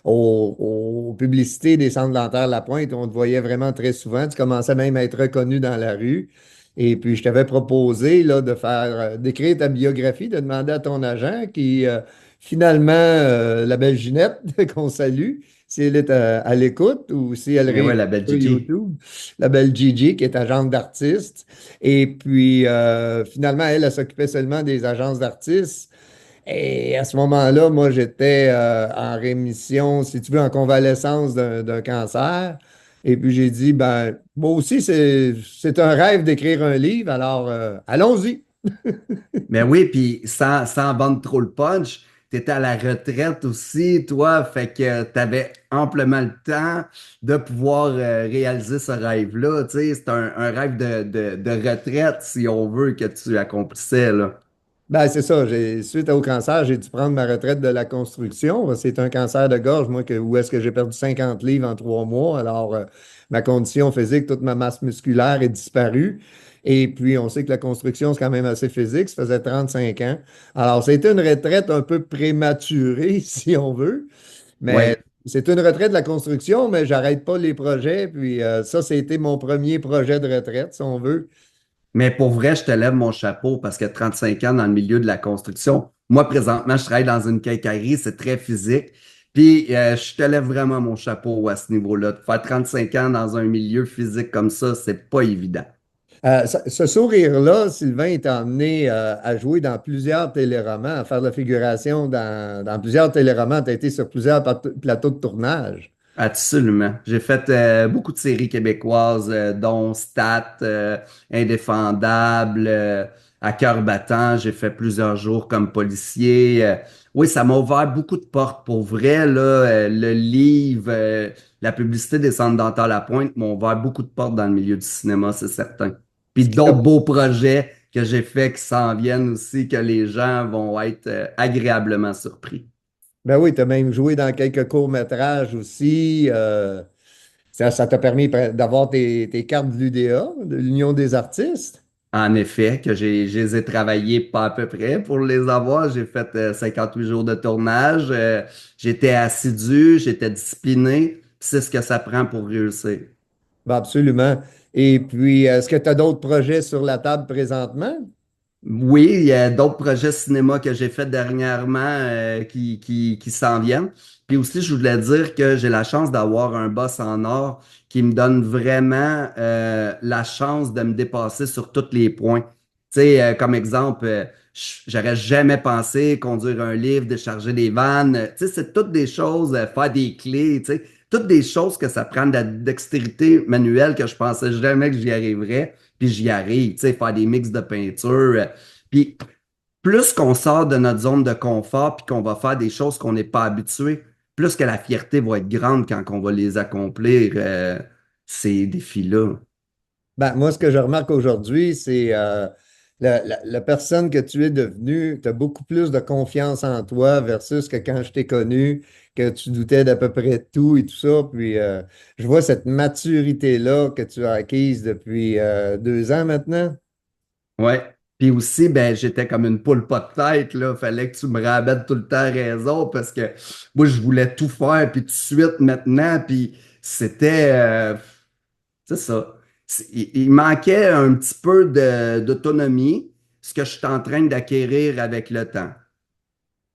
aux publicités des centres dentaires La Pointe, on te voyait vraiment très souvent. Tu commençais même à être reconnu dans la rue. Et puis, je t'avais proposé là, de faire, d'écrire ta biographie, de demander à ton agent qui, finalement, la belle Ginette, qu'on salue, si elle est à l'écoute ou si elle Et ouais, réécoute la belle sur Gigi. YouTube, la belle Gigi, qui est agente d'artistes. Et puis, finalement, elle s'occupait seulement des agences d'artistes. Et à ce moment-là, moi, j'étais en rémission, si tu veux, en convalescence d'un cancer. Et puis, j'ai dit, ben, moi aussi, c'est un rêve d'écrire un livre, alors allons-y. Mais oui, puis sans vendre trop le punch, tu étais à la retraite aussi, toi, fait que tu avais amplement le temps de pouvoir réaliser ce rêve-là. Tu sais, c'est un rêve de retraite, si on veut, que tu accomplissais, là. Ben, c'est ça. Suite au cancer, j'ai dû prendre ma retraite de la construction. C'est un cancer de gorge, moi, où est-ce que j'ai perdu 50 livres en 3 mois. Alors, ma condition physique, toute ma masse musculaire est disparue. Et puis, on sait que la construction, c'est quand même assez physique. Ça faisait 35 ans. Alors, c'était une retraite un peu prématurée, si on veut. Mais Oui. c'est une retraite de la construction, mais j'arrête pas les projets. Puis, ça, c'était mon premier projet de retraite, si on veut. Mais pour vrai, je te lève mon chapeau parce que 35 ans dans le milieu de la construction, moi, présentement, je travaille dans une quincaillerie, c'est très physique. Puis, je te lève vraiment mon chapeau à ce niveau-là. De faire 35 ans dans un milieu physique comme ça, c'est pas évident. Ce sourire-là, Sylvain est emmené à jouer dans plusieurs téléromans, à faire de la figuration dans plusieurs téléromans. Tu as été sur plusieurs plateaux de tournage. Absolument. J'ai fait beaucoup de séries québécoises, dont Stat, Indéfendable, À cœur battant. J'ai fait plusieurs jours comme policier. Oui, ça m'a ouvert beaucoup de portes. Pour vrai, là, le livre, la publicité des centres dentaires La Pointe m'ont ouvert beaucoup de portes dans le milieu du cinéma, c'est certain. Puis Ce qui d'autres t'a beaux projets que j'ai faits qui s'en viennent aussi, que les gens vont être agréablement surpris. Ben oui, tu as même joué dans quelques courts-métrages aussi. Ça t'a permis d'avoir tes cartes de l'UDA, de l'Union des artistes. En effet, que je les ai travaillés pas à peu près pour les avoir. J'ai fait 58 jours de tournage. J'étais assidu, j'étais discipliné. Puis c'est ce que ça prend pour réussir. Ben absolument. Et puis, est-ce que tu as d'autres projets sur la table présentement? Oui, il y a d'autres projets cinéma que j'ai fait dernièrement qui s'en viennent. Puis aussi, je voulais dire que j'ai la chance d'avoir un boss en or qui me donne vraiment la chance de me dépasser sur tous les points. Tu sais, comme exemple, j'aurais jamais pensé conduire un livre, décharger des vannes. Tu sais, c'est toutes des choses, faire des clés, tu sais, toutes des choses que ça prend de la dextérité manuelle que je pensais jamais que j'y arriverais puis j'y arrive, tu sais, faire des mix de peinture. Puis plus qu'on sort de notre zone de confort puis qu'on va faire des choses qu'on n'est pas habitué, plus que la fierté va être grande quand on va les accomplir, ces défis-là. Ben, moi, ce que je remarque aujourd'hui, c'est la personne que tu es devenue, tu as beaucoup plus de confiance en toi versus que quand je t'ai connu, que tu doutais d'à peu près tout et tout ça. Puis je vois cette maturité-là que tu as acquise depuis 2 ans maintenant. Ouais. Puis aussi, ben, j'étais comme une poule pas de tête, là. Fallait que tu me ramènes tout le temps raison parce que moi, je voulais tout faire, puis tout de suite, maintenant, puis c'était, c'est ça. Il manquait un petit peu d'autonomie, ce que je suis en train d'acquérir avec le temps.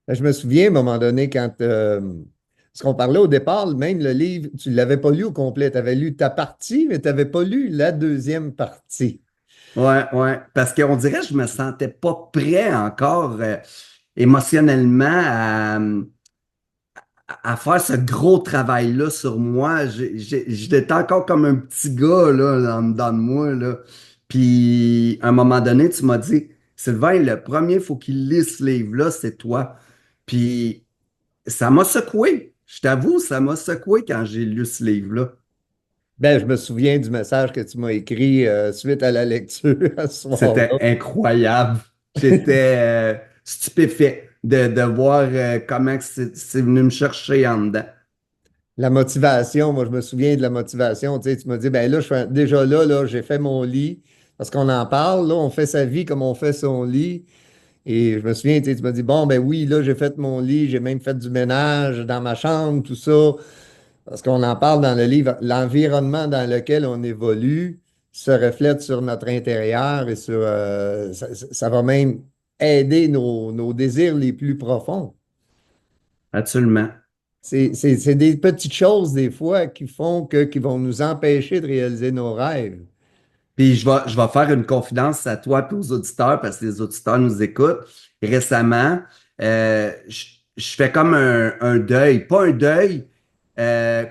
Je me souviens, à un moment donné, parce qu'on parlait au départ, même le livre, tu ne l'avais pas lu au complet. Tu avais lu ta partie, mais tu n'avais pas lu la deuxième partie. Ouais, ouais. Parce qu'on dirait que je me sentais pas prêt encore émotionnellement à faire ce gros travail-là sur moi. J'étais encore comme un petit gars là, dans de moi. Là. Puis, à un moment donné, tu m'as dit, Sylvain, le premier, il faut qu'il lise ce livre-là, c'est toi. Puis, ça m'a secoué. Je t'avoue, ça m'a secoué quand j'ai lu ce livre-là. Ben, je me souviens du message que tu m'as écrit suite à la lecture à ce C'était soir-là. incroyable. J'étais stupéfait de voir comment que c'est venu me chercher en dedans. La motivation, moi, je me souviens de la motivation. Tu sais, tu m'as dit, ben là, déjà là, j'ai fait mon lit. Parce qu'on en parle, là, on fait sa vie comme on fait son lit. Et je me souviens, tu sais, tu m'as dit, bon, ben oui, là, j'ai fait mon lit, j'ai même fait du ménage dans ma chambre, tout ça. Parce qu'on en parle dans le livre, l'environnement dans lequel on évolue se reflète sur notre intérieur et ça va même aider nos désirs les plus profonds. Absolument. C'est des petites choses, des fois, qui vont nous empêcher de réaliser nos rêves. Puis je vais faire une confidence à toi et aux auditeurs parce que les auditeurs nous écoutent. Récemment, je fais comme un deuil. Pas un deuil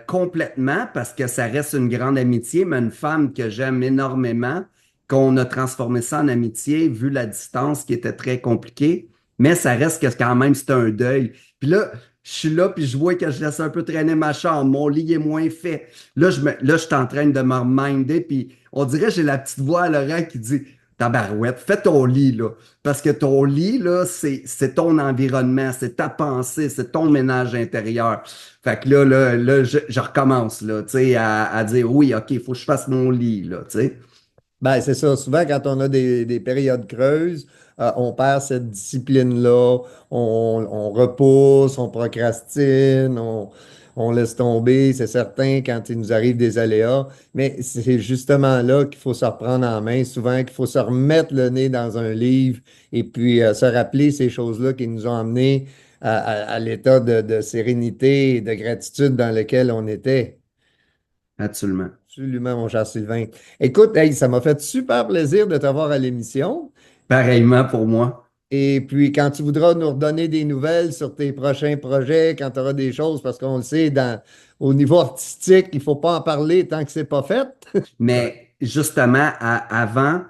complètement parce que ça reste une grande amitié, mais une femme que j'aime énormément, qu'on a transformé ça en amitié vu la distance qui était très compliquée. Mais ça reste que quand même, c'est un deuil. Puis là, je suis là, puis je vois que je laisse un peu traîner ma chambre. Mon lit est moins fait. Là, je suis en train de me reminder, puis on dirait que j'ai la petite voix à l'oreille qui dit Tabarouette, fais ton lit, là. Parce que ton lit, là, c'est ton environnement, c'est ta pensée, c'est ton ménage intérieur. Fait que là, je recommence, là, tu sais, à dire oui, OK, il faut que je fasse mon lit, là, tu sais. Ben, c'est ça. Souvent, quand on a des périodes creuses, on perd cette discipline-là. On repousse, on procrastine, on laisse tomber. C'est certain quand il nous arrive des aléas. Mais c'est justement là qu'il faut se reprendre en main. Souvent, qu'il faut se remettre le nez dans un livre et puis se rappeler ces choses-là qui nous ont amenés à l'état de sérénité et de gratitude dans lequel on était. Absolument. Absolument, mon cher Sylvain. Écoute, hey, ça m'a fait super plaisir de t'avoir à l'émission. Pareillement pour moi. Et puis, quand tu voudras nous redonner des nouvelles sur tes prochains projets, quand tu auras des choses, parce qu'on le sait, au niveau artistique, il ne faut pas en parler tant que c'est pas fait. Mais justement, avant,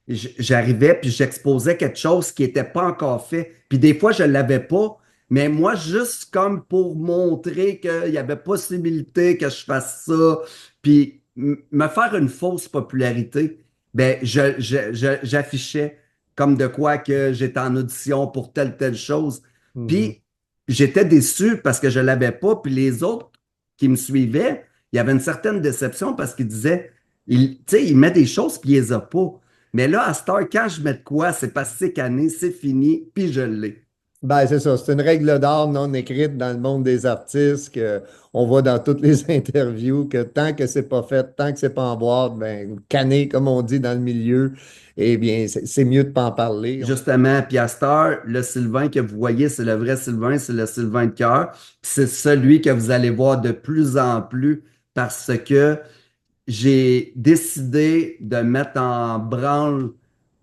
j'arrivais puis j'exposais quelque chose qui n'était pas encore fait. Puis des fois, je ne l'avais pas. Mais moi, juste comme pour montrer qu'il y avait possibilité que je fasse ça, puis me faire une fausse popularité, ben, j'affichais comme de quoi que j'étais en audition pour telle chose. Puis j'étais déçu parce que je ne l'avais pas. Puis les autres qui me suivaient, il y avait une certaine déception parce qu'ils disaient, tu sais, il met des choses puis il les a pas. Mais là, à cette heure, quand je mets de quoi, c'est passé c'est canné, c'est fini, puis je l'ai. Ben, c'est ça. C'est une règle d'art non écrite dans le monde des artistes qu'on voit dans toutes les interviews que tant que c'est pas fait, tant que c'est pas en boîte, ben, canné, comme on dit dans le milieu, eh bien, c'est mieux de pas en parler. Justement, puis à cette heure, le Sylvain que vous voyez, c'est le vrai Sylvain, c'est le Sylvain de cœur. Puis c'est celui que vous allez voir de plus en plus parce que j'ai décidé de mettre en branle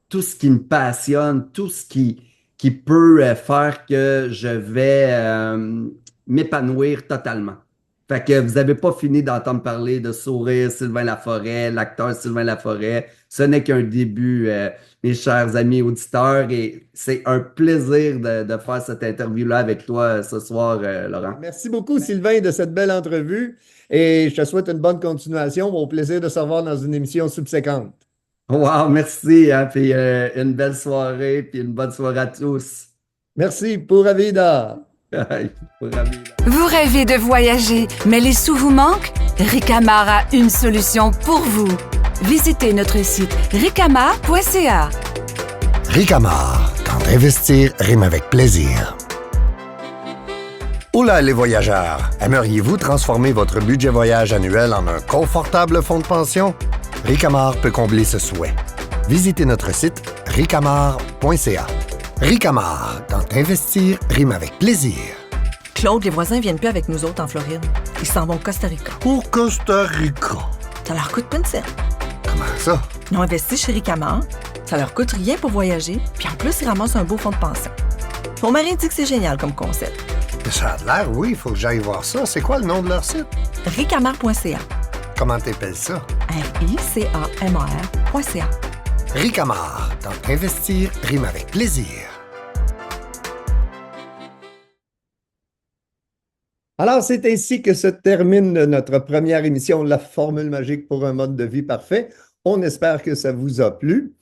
tout ce qui me passionne, tout ce qui peut faire que je vais m'épanouir totalement. Fait que vous n'avez pas fini d'entendre parler de Sourire Sylvain Laforêt, l'acteur Sylvain Laforêt. Ce n'est qu'un début, mes chers amis auditeurs, et c'est un plaisir de faire cette interview-là avec toi ce soir, Laurent. Merci beaucoup, Sylvain, de cette belle entrevue et je te souhaite une bonne continuation. Au plaisir de se revoir dans une émission subséquente. Wow, merci, hein, puis une belle soirée, puis une bonne soirée à tous. Merci, pura vida. Pura vida. Vous rêvez de voyager, mais les sous vous manquent? Ricamar a une solution pour vous. Visitez notre site ricamar.ca. Ricamar, quand investir rime avec plaisir. Hola les voyageurs! Aimeriez-vous transformer votre budget voyage annuel en un confortable fonds de pension? Ricamar peut combler ce souhait. Visitez notre site ricamar.ca. Ricamar, quand investir rime avec plaisir. Claude, les voisins viennent plus avec nous autres en Floride. Ils s'en vont au Costa Rica. Au Costa Rica. Ça leur coûte pas une scène. Comment ça? Ils ont investi chez Ricamar. Ça leur coûte rien pour voyager. Puis en plus, ils ramassent un beau fonds de pension. Mon mari dit que c'est génial comme concept. Ça a l'air, oui, il faut que j'aille voir ça. C'est quoi le nom de leur site? Ricamar.ca. Comment t'appelles ça? RICAMAR.ca. Ricamar, quand investir rime avec plaisir. Alors, c'est ainsi que se termine notre première émission, La Formule magique pour un mode de vie parfait. On espère que ça vous a plu.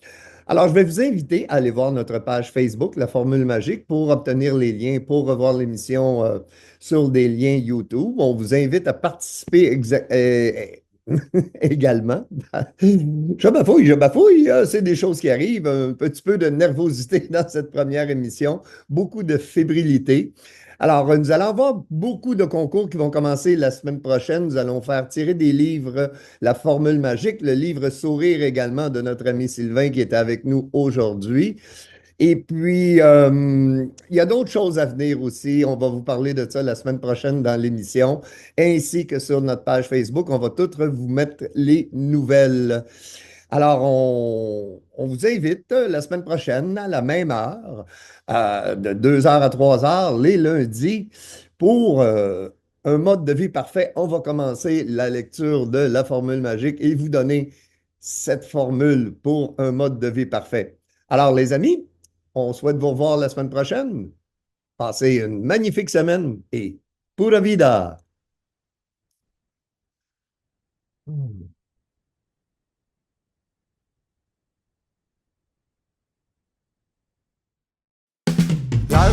Alors, je vais vous inviter à aller voir notre page Facebook, La Formule magique, pour obtenir les liens, pour revoir l'émission sur des liens YouTube. On vous invite à participer également. Je bafouille, c'est des choses qui arrivent. Un petit peu de nervosité dans cette première émission, beaucoup de fébrilité. Alors, nous allons avoir beaucoup de concours qui vont commencer la semaine prochaine. Nous allons faire tirer des livres, La Formule magique, le livre Sourire également de notre ami Sylvain qui est avec nous aujourd'hui. Et puis, il y a d'autres choses à venir aussi. On va vous parler de ça la semaine prochaine dans l'émission, ainsi que sur notre page Facebook. On va toutes vous mettre les nouvelles. Alors, on vous invite la semaine prochaine, à la même heure, de 2 heures à 3 heures, les lundis, pour un mode de vie parfait. On va commencer la lecture de la formule magique et vous donner cette formule pour un mode de vie parfait. Alors, les amis, on souhaite vous revoir la semaine prochaine. Passez une magnifique semaine et pura vida! La